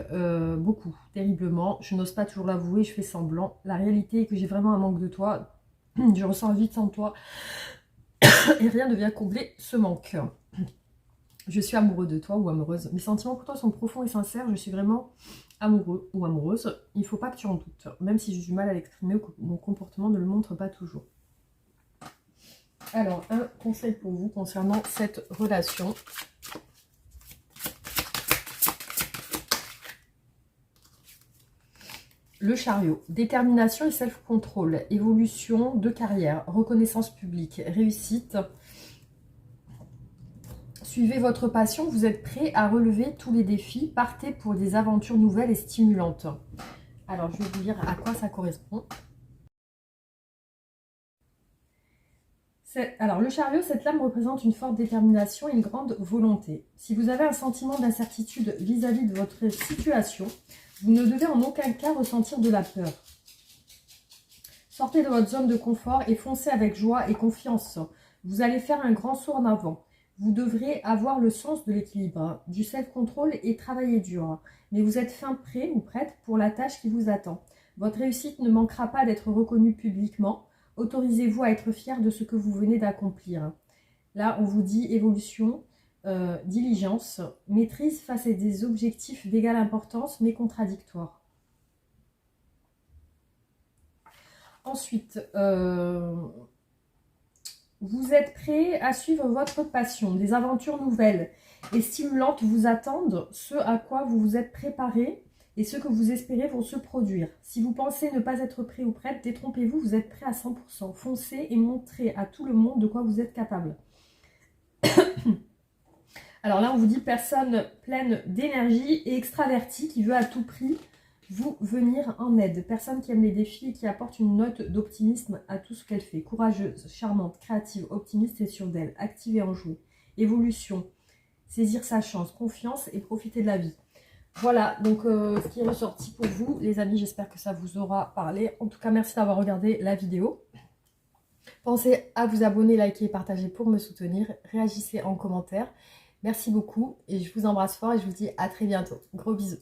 Speaker 1: beaucoup, terriblement, je n'ose pas toujours l'avouer, je fais semblant. La réalité est que j'ai vraiment un manque de toi, je ressens vite sans toi et rien ne vient combler ce manque. Je suis amoureux de toi ou amoureuse. Mes sentiments pour toi sont profonds et sincères. Je suis vraiment amoureux ou amoureuse. Il ne faut pas que tu en doutes. Même si j'ai du mal à l'exprimer, mon comportement ne le montre pas toujours. Alors, un conseil pour vous concernant cette relation. Le chariot. Détermination et self-control. Évolution de carrière. Reconnaissance publique. Réussite. Suivez votre passion, vous êtes prêt à relever tous les défis. Partez pour des aventures nouvelles et stimulantes. Alors, je vais vous dire à quoi ça correspond. Alors, le chariot, cette lame représente une forte détermination et une grande volonté. Si vous avez un sentiment d'incertitude vis-à-vis de votre situation, vous ne devez en aucun cas ressentir de la peur. Sortez de votre zone de confort et foncez avec joie et confiance. Vous allez faire un grand saut en avant. Vous devrez avoir le sens de l'équilibre, du self-control et travailler dur. Mais vous êtes fin prêt ou prête pour la tâche qui vous attend. Votre réussite ne manquera pas d'être reconnue publiquement. Autorisez-vous à être fier de ce que vous venez d'accomplir. Là, on vous dit évolution, diligence, maîtrise face à des objectifs d'égale importance mais contradictoires. Ensuite, vous êtes prêt à suivre votre passion. Des aventures nouvelles et stimulantes vous attendent. Ce à quoi vous vous êtes préparé et ce que vous espérez vont se produire. Si vous pensez ne pas être prêt ou prête, détrompez-vous, vous êtes prêt à 100%. Foncez et montrez à tout le monde de quoi vous êtes capable. Alors là, on vous dit personne pleine d'énergie et extravertie qui veut à tout prix vous venir en aide. Personne qui aime les défis et qui apporte une note d'optimisme à tout ce qu'elle fait. Courageuse, charmante, créative, optimiste et sûre d'elle. Active et enjouée. Évolution. Saisir sa chance. Confiance et profiter de la vie. Voilà, donc ce qui est ressorti pour vous, les amis. J'espère que ça vous aura parlé. En tout cas, merci d'avoir regardé la vidéo. Pensez à vous abonner, liker et partager pour me soutenir. Réagissez en commentaire. Merci beaucoup et je vous embrasse fort et je vous dis à très bientôt. Gros bisous.